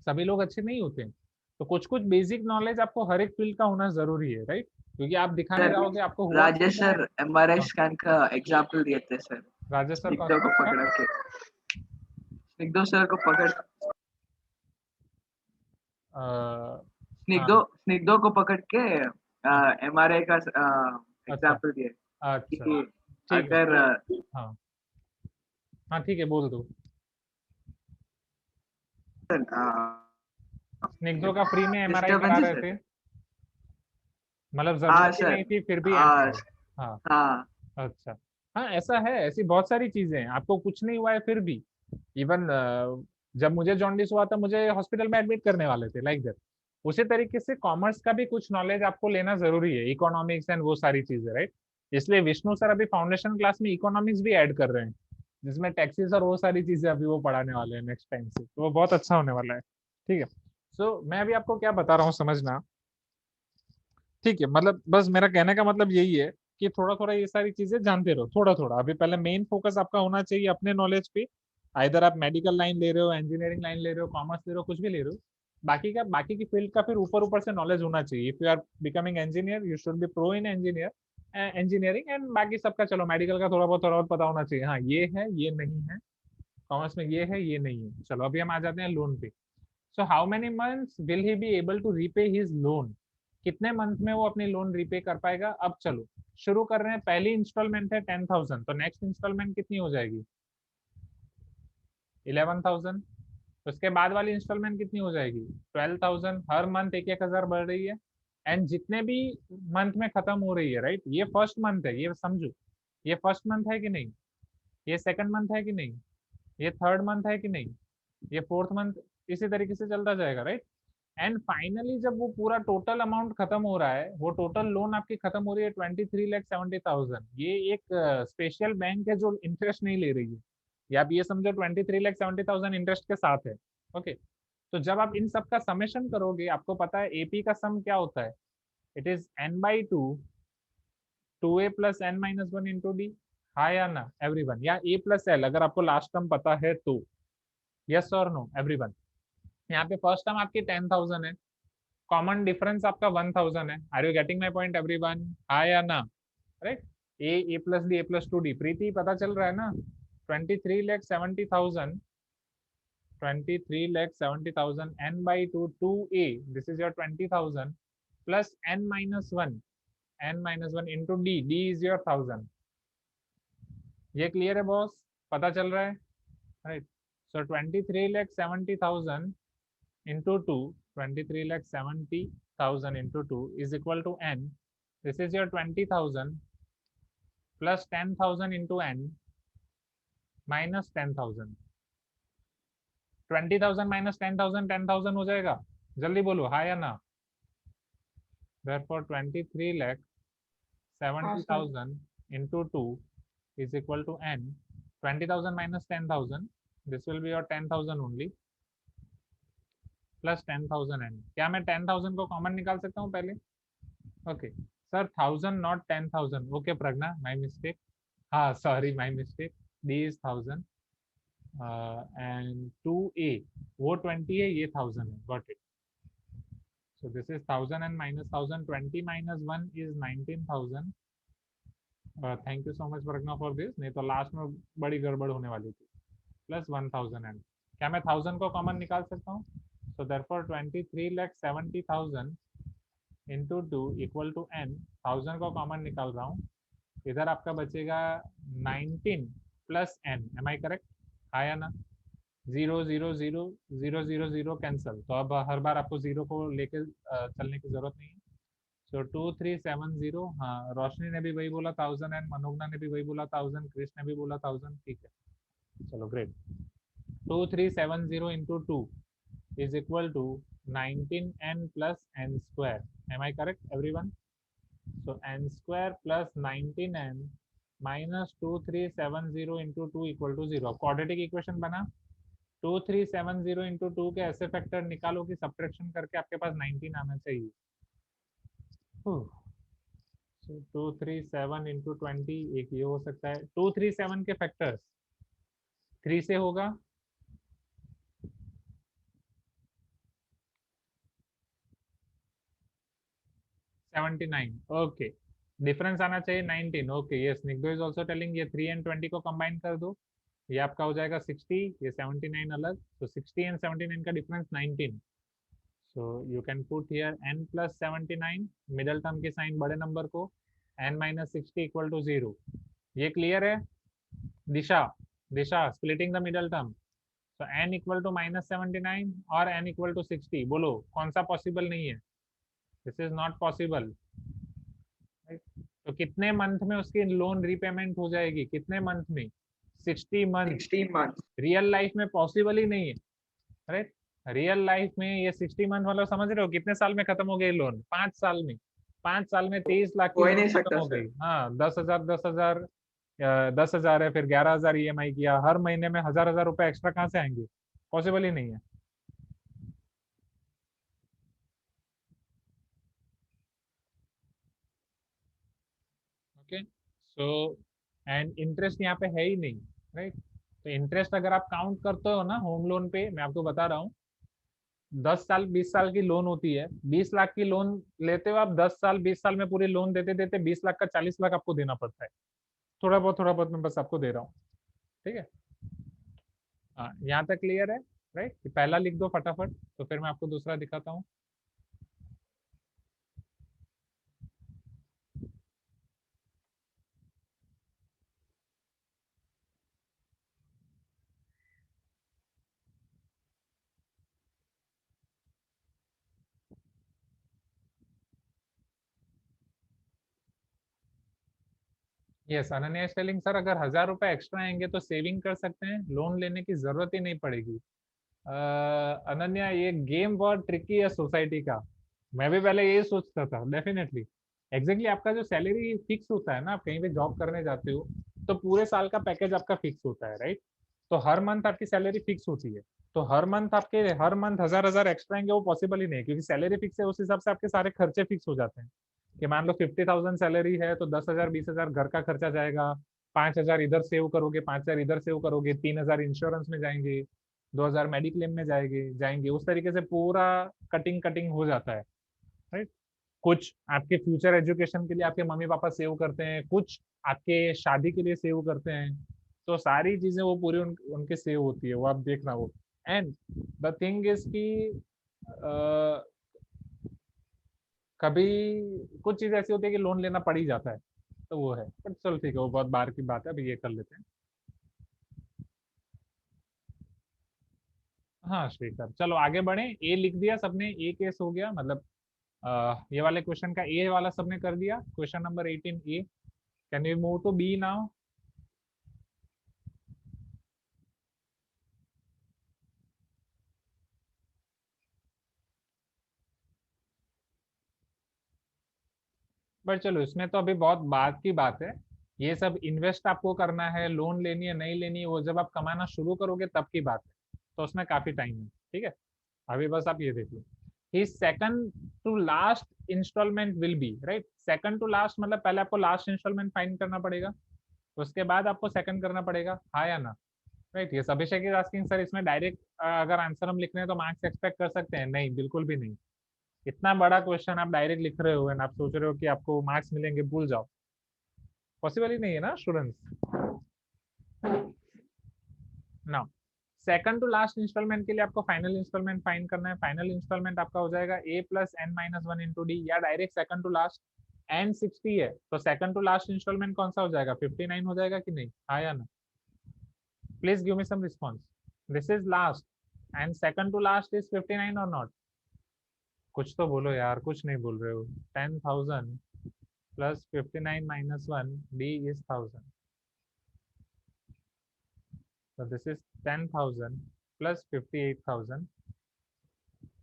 सभी लोग अच्छे नहीं होते हैं। तो कुछ कुछ बेसिक नॉलेज आपको हर एक फील्ड का होना जरूरी है, राइट? क्योंकि आप दिखाने सर, जाओगे, आपको हुआ राजेश सर एमआरआई स्कैन का एग्जाम्पल दिए थे सर। राजेश सर कौन स्निग्धो को सा? पकड़ के, स्निग्धो सर को पकड़, हाँ, स्निग्धो को पकड़ के एमआरआई का एग्जाम्पल दिए अच्छा, कि ठीक है। अगर हाँ हाँ, ठीक है, बोल दो। स्निग्धो का फ्री में एमआरआई करा रहे थे, मतलब हाँ जरूरत ही सर, नहीं थी, फिर भी हाँ एमआरआई। हाँ, हाँ अच्छा। हाँ, ऐसा है, ऐसी बहुत सारी चीजें हैं, आपको कुछ नहीं हुआ है फिर भी। इवन जब मुझे जॉन्डिस हुआ था, मुझे हॉस्पिटल में एडमिट करने वाले थे, लाइक दैट। उसी तरीके से कॉमर्स का भी कुछ नॉलेज आपको लेना जरूरी है, इकोनॉमिक्स एंड वो सारी चीजें, राइट? इसलिए विष्णु सर अभी फाउंडेशन क्लास में इकोनॉमिक्स भी ऐड कर रहे हैं, जिसमें टैक्सेस और वो सारी चीजें अभी वो पढ़ाने वाले हैं नेक्स्ट टाइम से, तो वो बहुत अच्छा होने वाला है। ठीक है, सो मैं अभी आपको क्या बता रहा हूँ, समझना। ठीक है, मतलब बस मेरा कहने का मतलब यही है कि थोड़ा थोड़ा ये सारी चीजें जानते रहो, थोड़ा थोड़ा। अभी पहले मेन फोकस आपका होना चाहिए अपने नॉलेज पे। आइदर आप मेडिकल लाइन ले रहे हो, इंजीनियरिंग लाइन ले रहे हो, कॉमर्स ले रहे हो, कुछ भी ले रहे हो, बाकी की फील्ड का फिर ऊपर ऊपर से नॉलेज होना चाहिए। If you are becoming engineer, you should be pro in engineering, and बाकी सबका चलो मेडिकल का थोड़ा बहुत पता होना चाहिए। हाँ, ये है, ये नहीं है, कॉमर्स में ये है, ये नहीं है। चलो अभी हम आ जाते हैं लोन पे। So how many months will he be able to repay his loan? कितने मंथ में वो अपनी लोन रीपे कर पाएगा? अब चलो शुरू कर रहे हैं। पहली इंस्टॉलमेंट है 10,000, तो नेक्स्ट इंस्टॉलमेंट कितनी हो जाएगी? 11,000। उसके बाद वाली इंस्टॉलमेंट कितनी हो जाएगी? 12,000। हर मंथ 1,000 बढ़ रही है, एंड जितने भी मंथ में खत्म हो रही है, राइट? ये फर्स्ट मंथ है, ये समझो। ये फर्स्ट मंथ है कि नहीं? ये सेकंड मंथ है कि नहीं? ये थर्ड मंथ है कि नहीं? ये फोर्थ मंथ? इसी तरीके से चलता जाएगा, राइट? एंड फाइनली जब वो पूरा टोटल अमाउंट खत्म हो रहा है, वो टोटल लोन आपकी खत्म हो रही है 23,70,000। ये एक स्पेशल बैंक है जो इंटरेस्ट नहीं ले रही है, या आप ये समझो 23,70,000 इंटरेस्ट के साथ है। ओके, तो जब आप इन सब का समेशन करोगे, आपको पता है एपी का सम क्या होता है? It is n/2 2a plus n minus 1 into D. हाँ या ना एवरीवन? या a प्लस एल, अगर आपको लास्ट टर्म पता है तो। यस और नो एवरीवन? यहाँ पे फर्स्ट टर्म आपकी 10,000 है, कॉमन डिफरेंस आपका 1,000 है। Are you getting my point everyone? हाँ या ना? Right, A plus D, A plus two D. Preeti पता चल रहा है ना? 23,70,000, 23,70,000 n/2 2a, this is your 20,000 plus n-1 into D, D is your 1,000। ये क्लियर है बॉस? पता चल रहा है, right? So 23,70,000 into 2, 23,70,000 into 2 is equal to n. This is your 20,000 plus 10,000 into n minus 10,000. 20,000 minus 10,000 10,000 हो जाएगा। जल्दी बोलो हाँ या ना? Therefore 23,70,000 into 2 is equal to n. 20,000 minus 10,000, this will be your 10,000 only, plus 10,000 n। क्या मैं 10,000 को कॉमन निकाल सकता हूँ पहले? Okay, sir 1000 not 10,000. Okay Pragya, my mistake. हाँ sorry, my mistake. D is 1000 and 2a वो 20 है, ये 1000 है. Got it. So this is 1000 and minus 1000. 20 minus 1 is 19,000. Thank you so much Pragna for this. नहीं तो लास्ट में बड़ी गड़बड़ होने वाली थी. Plus 1000 and क्या मैं 1000 को कॉमन निकाल सकता हूँ? So therefore 23,70,000 into 2 equal to n. 1000 को कॉमन निकाल रहा हूँ. इधर आपका बचेगा 19 plus n. Am I correct? आया ना? 0 0 0 0 0 0 कैंसिल. तो अब हर बार आपको 0 को लेके चलने की जरूरत नहीं है. सो 2370. हाँ रोशनी ने भी वही बोला 1000 एंड मनोगना ने भी वही बोला 1000. क्रिश ने भी बोला 1000. ठीक है, चलो great. 2370 into 2 is equal to 19n plus n square. Am I correct everyone? So n square plus 19n minus 2370 into 2 equal to 0. Quadratic equation बना. 2370 into 2 के ऐसे फैक्टर निकालो कि सब्ट्रैक्शन करके आपके पास 19 आना चाहिए. So 237 into 20 एक ये हो सकता है. 237 के फैक्टर्स 3 से होगा. ओके, डिफरेंस आना चाहिए 19. Okay yes, Nigdo is also telling ये 3 एंड 20 को कंबाइन कर दो. ये आपका हो जाएगा 60, ये 79 अलग. तो 60 एंड 79 का difference 19. So you can put here n plus 79. Middle term के साइन बड़े नंबर को. n minus 60 equal to 0. ये क्लियर है? Disha Disha splitting the middle term. तो n इक्वल टू -79 और n इक्वल टू 60. बोलो कौन सा पॉसिबल नहीं है? This is not possible. तो कितने मंथ में उसकी लोन रीपेमेंट हो जाएगी? कितने मंथ में? 60 मंथ. 16 months. रियल लाइफ में पॉसिबल ही नहीं है. राइट, रियल लाइफ में ये 60 मंथ वाला समझ रहे हो कितने साल में खत्म हो गई लोन? 5 साल में. 5 साल में 23 लाख की हो ही नहीं लोन खत्म सकता हो सर. गई. हाँ 10,000 10,000 10,000 है, फिर 11,000 EMI किया. हर महीने में 1,000 रुपए एक्स्ट्रा कहाँ से आएंगे? पॉसिबल ही नहीं है. ओके सो एंड इंटरेस्ट यहाँ पे है ही नहीं. राइट, तो इंटरेस्ट अगर आप काउंट करते हो ना होम लोन पे, मैं आपको बता रहा हूँ 10 साल 20 साल की लोन होती है. 20 लाख की लोन लेते हो आप. 10 साल 20 साल में पूरी लोन देते देते 20 लाख का 40 लाख आपको देना पड़ता है. थोड़ा बहुत मैं बस आपको दे रहा हूँ. ठीक है, हाँ यहाँ तक क्लियर है? राइट, पहला लिख दो फटाफट, तो फिर मैं आपको दूसरा दिखाता हूँ. Yes, Ananya is telling sir अगर 1,000 रुपए एक्स्ट्रा आएंगे तो सेविंग कर सकते हैं, लोन लेने की जरूरत ही नहीं पड़ेगी. अनन्या ये गेम बहुत ट्रिकी है सोसाइटी का. मैं भी पहले यही सोचता था. डेफिनेटली एग्जैक्टली आपका जो सैलरी फिक्स होता है ना, आप कहीं पे जॉब करने जाते हो तो पूरे साल का पैकेज आपका फिक्स होता है. राइट, तो हर मंथ आपकी सैलरी फिक्स होती है. तो हर मंथ 1,000 एक्स्ट्रा आएंगे वो पॉसिबल ही नहीं है, क्योंकि सैलरी फिक्स है. उस हिसाब से आपके सारे खर्चे फिक्स हो जाते हैं. कि मान लो 50,000 सैलरी है तो 10,000 20,000 घर का खर्चा जाएगा. 5,000 इधर सेव करोगे, 5,000 इधर सेव करोगे, 3,000 इंश्योरेंस में जाएंगे, 2,000 मेडिक्लेम में जाएंगे. उस तरीके से पूरा कटिंग कटिंग हो जाता है. राइट, कुछ आपके फ्यूचर एजुकेशन के लिए आपके मम्मी पापा सेव करते हैं, कुछ आपके शादी के लिए सेव करते हैं. तो सारी चीजें वो पूरी उनके सेव होती है, वो आप देखना वो. एंड द थिंग इज कि कभी कुछ चीज ऐसी होती है कि लोन लेना पड़ ही जाता है, तो वो है. बट चलो ठीक है, वो बहुत बार की बात है. अभी ये कर लेते हैं. हाँ श्रीकर, चलो आगे बढ़े. ए लिख दिया सबने, ए केस हो गया. मतलब ये वाले क्वेश्चन का ए वाला सबने कर दिया. Question number 18 A. Can we move to B now? But चलो इसमें तो अभी बहुत बात की बात है. ये सब इन्वेस्ट आपको करना है, लोन लेनी है नहीं लेनी है वो जब आप कमाना शुरू करोगे तब की बात है. तो उसमें काफी टाइम है. ठीक है, अभी बस आप ये देख लो. his second to last installment will be, right? second to last मतलब पहले आपको लास्ट इंस्टॉलमेंट फाइंड करना पड़ेगा, उसके बाद आपको सेकंड करना पड़ेगा, हाँ या ना? राइट, ये अभिषेक इज आस्किंग सर इसमें डायरेक्ट अगर आंसर हम लिख रहे हैं तो मार्क्स एक्सपेक्ट कर सकते हैं? नहीं, बिल्कुल भी नहीं। इतना बड़ा क्वेश्चन आप डायरेक्ट लिख रहे हो एंड आप सोच रहे हो कि आपको मार्क्स मिलेंगे, भूल जाओ, पॉसिबल ही नहीं है ना students. Now second to last instalment के लिए आपको फाइनल इंस्टॉलमेंट फाइंड करना है। फाइनल इंस्टॉलमेंट आपका हो जाएगा a plus n minus one into D, या direct second to last n 60 है तो सेकंड टू लास्ट इंस्टॉलमेंट कौन सा हो जाएगा? 59 हो जाएगा कि नहीं, हाँ या ना? Please give me some response. This is last and second to last is 59 और नॉट? कुछ तो बोलो यार, कुछ नहीं बोल रहे हो। 10,000 plus 59 minus 1, d is 1000. So this is 10,000 plus 58,000.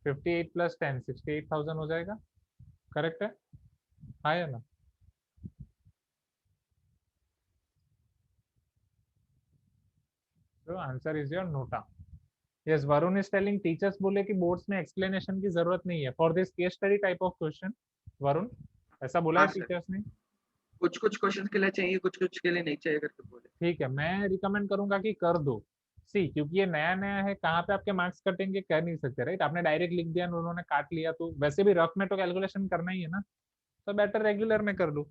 58 plus 10, 68,000 हो जाएगा, करेक्ट है, हाँ या ना? So answer is your nota. Yes, Varun is telling teachers बोले कि बोर्ड्स में एक्सप्लेनेशन की जरूरत नहीं है for this case study type of question. Varun, ऐसा बोला है हाँ, sir. टीचर्स ने? कुछ कुछ क्वेश्चंस के लिए चाहिए, कुछ कुछ के लिए नहीं चाहिए करके बोले। ठीक है, मैं रिकमेंड करूंगा कि कर दो। सी, क्योंकि ये नया नया है, कहाँ पे आपके मार्क्स कटेंगे कह नहीं सकते, राइट? आपने डायरेक्ट लिख दिया उन्होंने काट लिया, तो वैसे भी रफ में तो कैलकुलेशन करना ही है ना, तो बेटर रेगुलर में कर लो।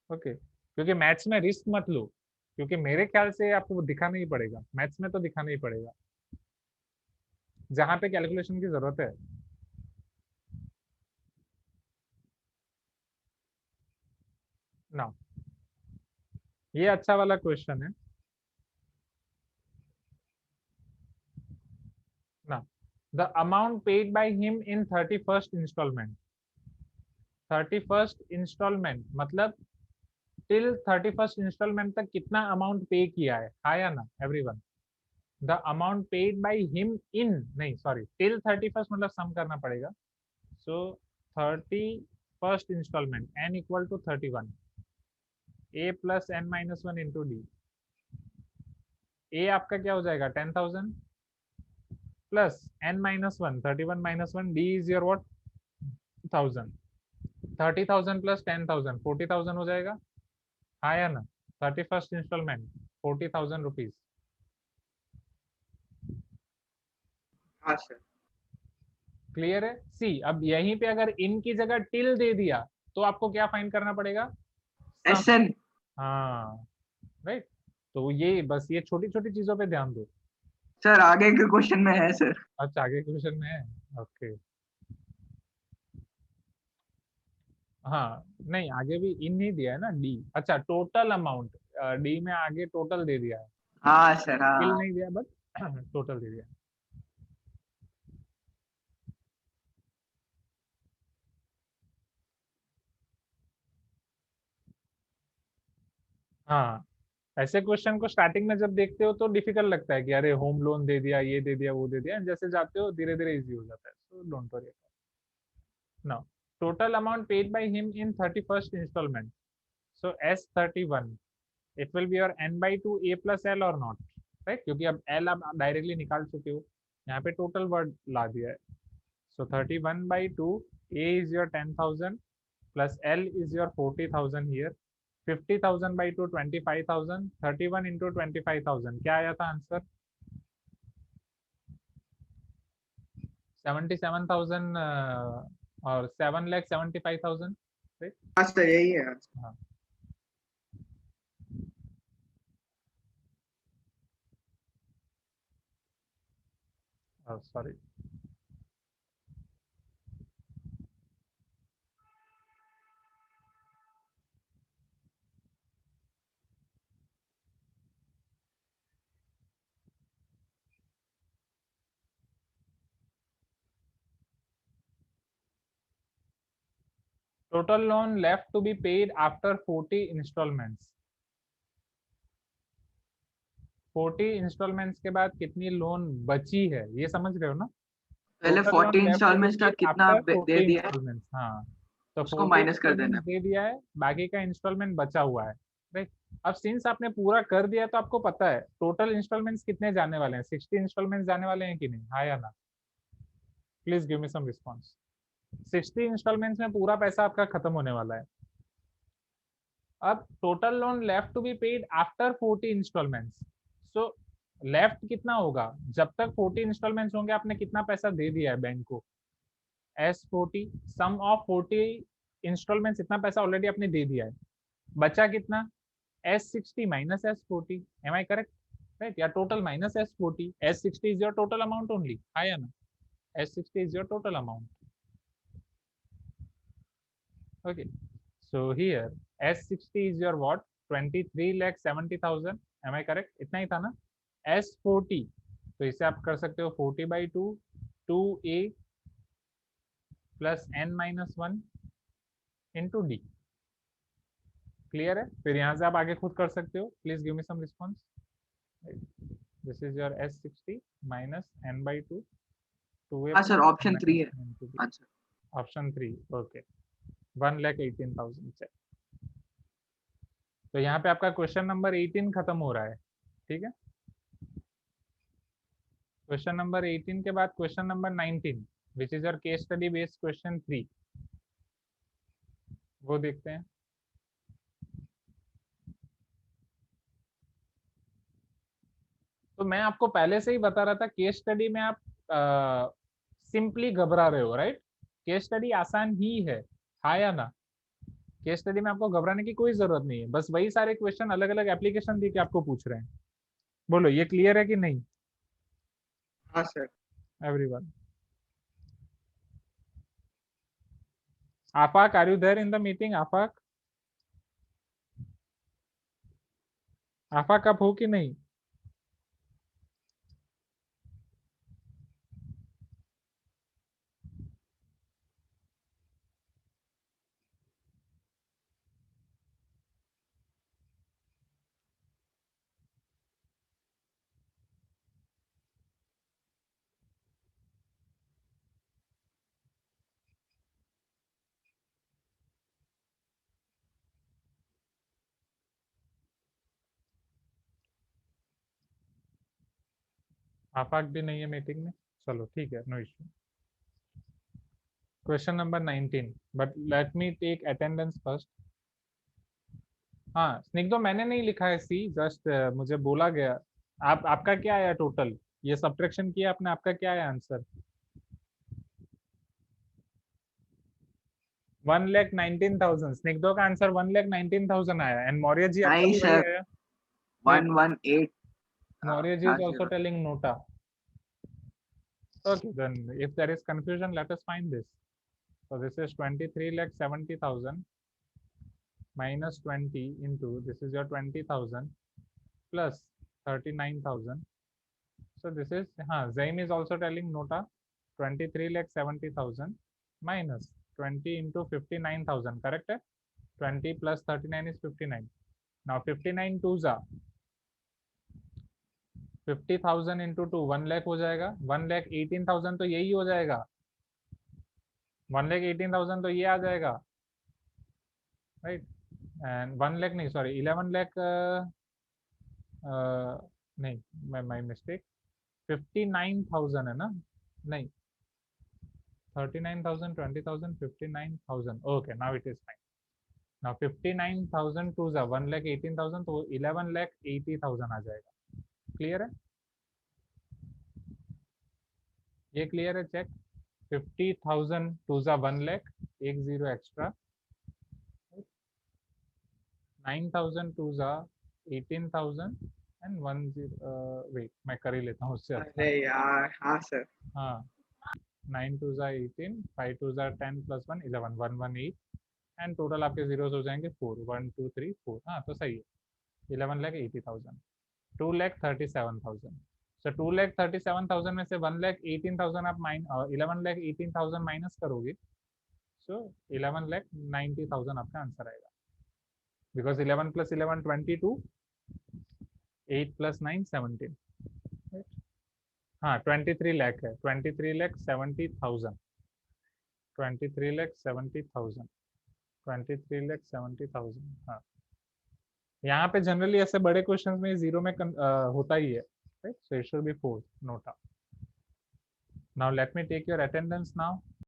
ओके, क्योंकि मैथ्स में रिस्क मत लो, क्योंकि मेरे ख्याल से आपको दिखाना ही पड़ेगा, मैथ्स में तो दिखाना ही पड़ेगा जहाँ पे कैलकुलेशन की जरूरत है। ना, ये अच्छा वाला क्वेश्चन है ना। The amount paid by him in 31st instalment. 31st instalment मतलब टिल 31st इंस्टॉलमेंट तक कितना अमाउंट पे किया है, हाँ या ना everyone? The amount paid by him in, नहीं सॉरी, टिल 31st मतलब सम करना पड़ेगा। So 31st instalment n equal to 31, a plus n minus one into D. a आपका क्या हो जाएगा? 10,000 plus n minus one, 31 minus one, d is your what? 1000। 30,000 plus 10,000, 40,000 हो जाएगा, हाँ या ना? 31st instalment 40,000 rupees. हाँ सर। क्लियर है? सी, अब यहीं पे अगर इन की जगह टिल दे दिया तो आपको क्या फाइंड करना पड़ेगा? SN। हाँ, राइट। तो ये बस ये छोटी छोटी चीजों पे ध्यान दो। सर आगे के क्वेश्चन में है सर। अच्छा, आगे क्वेश्चन में है, ओके। हाँ, नहीं आगे भी इन ही दिया है ना, डी। अच्छा, टोटल अमाउंट, डी में आगे टोटल दे दिया है, हाँ सर। टिल हाँ नहीं दिया बट टोटल दे दिया। हाँ, ऐसे क्वेश्चन को स्टार्टिंग में जब देखते हो तो डिफिकल्ट लगता है कि अरे होम लोन दे दिया, ये दे दिया, वो दे दिया, जैसे जाते हो धीरे धीरे इजी हो जाता है। So don't worry. Now total amount paid by him in 31st instalment, so S31 it will be your n/2 a plus l और नॉट, राइट? क्योंकि अब l आप डायरेक्टली निकाल चुके हो, यहाँ पे टोटल वर्ड ला दिया है। सो 31/2, a is your 10,000 plus l is your 40,000 here. 50,000 by 2 25,000, 31 into 25,000 क्या आया था आंसर? 77,000 और 7,75,000, राइट? हाँ सर, यही है। हाँ, sorry, total loan left to be paid after 40 instalments. 40 instalments के बाद कितनी लोन बची है, ये समझ रहे हो ना? पहले Total 40 loan left to be instalments का paid कितना after दे 40 दिया है, installments, हाँ, तो उसको 40 माइनस कर देना। installments दे दिया है, बाकी का इंस्टॉलमेंट बचा हुआ है, राइट? अब सिंस आपने पूरा कर दिया तो आपको पता है टोटल इंस्टॉलमेंट्स कितने जाने वाले हैं, 60 इंस्टॉलमेंट्स जाने वाले हैं कि नहीं, हाँ या ना? Please give me some response. 60 instalments में पूरा पैसा आपका खत्म होने वाला है। अब total loan left to be paid after 40 instalments. So left कितना होगा जब तक 40 इंस्टॉलमेंट्स होंगे, आपने कितना पैसा दे दिया है बैंक को, S40 सम ऑफ 40 इंस्टॉलमेंट्स, इतना पैसा ऑलरेडी आपने दे दिया है। बचा कितना, S60 minus S40, am I correct, right, या total minus S40, S60 is your total amount only, हाँ या ना, S60 is your total amount. Okay, so here S60 is your what, 23,70,000, am I correct? इतना ही था ना। S40 तो इसे आप कर सकते हो 40/2 2A plus n-1 into D. Clear है? फिर यहाँ से आप आगे खुद कर सकते हो। Please give me some response. This is your S60 minus n/2 2A। हाँ सर, ऑप्शन 3 है आंसर। ऑप्शन 3, ओके, 1,18,000 से। तो यहाँ पे आपका क्वेश्चन नंबर 18 खत्म हो रहा है, ठीक है। क्वेश्चन नंबर 18 के बाद question number 19 which is your case study based question 3, वो देखते हैं। तो मैं आपको पहले से ही बता रहा था, केस स्टडी में आप सिंपली घबरा रहे हो, राइट। केस स्टडी आसान ही है, हाँ या ना। केस स्टडी में आपको घबराने की कोई जरूरत नहीं है, बस वही सारे क्वेश्चन अलग अलग एप्लीकेशन देके आपको पूछ रहे हैं। बोलो ये क्लियर है कि नहीं? हाँ सर। Everyone, Afaq, are you there in the meeting? Afaq, Afaq आप हो कि नहीं? आफाक भी नहीं है मीटिंग में, चलो ठीक है, no issue. Question number 19, but let me take attendance first. हाँ स्निग्धो, मैंने नहीं लिखा है सी, जस्ट मुझे बोला गया। आपका क्या आया टोटल, ये सब्ट्रैक्शन किया आपने, आपका क्या आया आंसर? 1,19,000। स्निग्धो का आंसर 1,19,000 आया, एंड मौर्य जी आपका नहीं भी वही सर, आया। 118। Maurya ji is also telling nota. Okay, then if there is confusion, let us find this. So this is 23,70,000 minus 20 into this is your 20,000 plus 39,000. So this is, Zaim is also telling nota, 23,70,000 minus 20 into 59,000, correct? 20 plus 39 is 59. Now 59 twos are 50,000 into 2 1 lakh हो जाएगा। 1,18,000 तो यही हो जाएगा, 1,18,000 तो ये आ जाएगा, right. And 1 lakh नहीं, सॉरी 11 लाख नहीं, माय मिस्टेक, 59,000 है ना, नहीं 39,000 20,000 59,000, okay now it is fine. Now 59,000 to 1,18,000 तो 11,80,000 आ जाएगा। क्लियर है? ये क्लियर है? चेक। 50,000 टू 1 लाख, एक zero extra, 9,000 to 18,000 and 1 zero, wait मैं कर ही लेता हूँ उससे अच्छा। अरे यार, हाँ सर। हाँ 9 to 18, 5 to 10 plus 1 11 118 and total आपके जीरोस हो जाएंगे 4 1 2 3 4। हाँ तो सही है, 11,80,000, 2,37,000। सो 2,37,000 में से 1,18,000 आप 11,18,000 माइनस करोगे, सो 11,90,000 आपका आंसर आएगा, बिकॉज 11 प्लस 11 22, 8 प्लस 9 17, हाँ 23 लाख है, 23,70,000, 23,70,000, 23,70,000। हाँ यहाँ पे जनरली ऐसे बड़े क्वेश्चंस में जीरो में होता ही है, right. So it should B 4 NOTA. Now let me take your attendance now.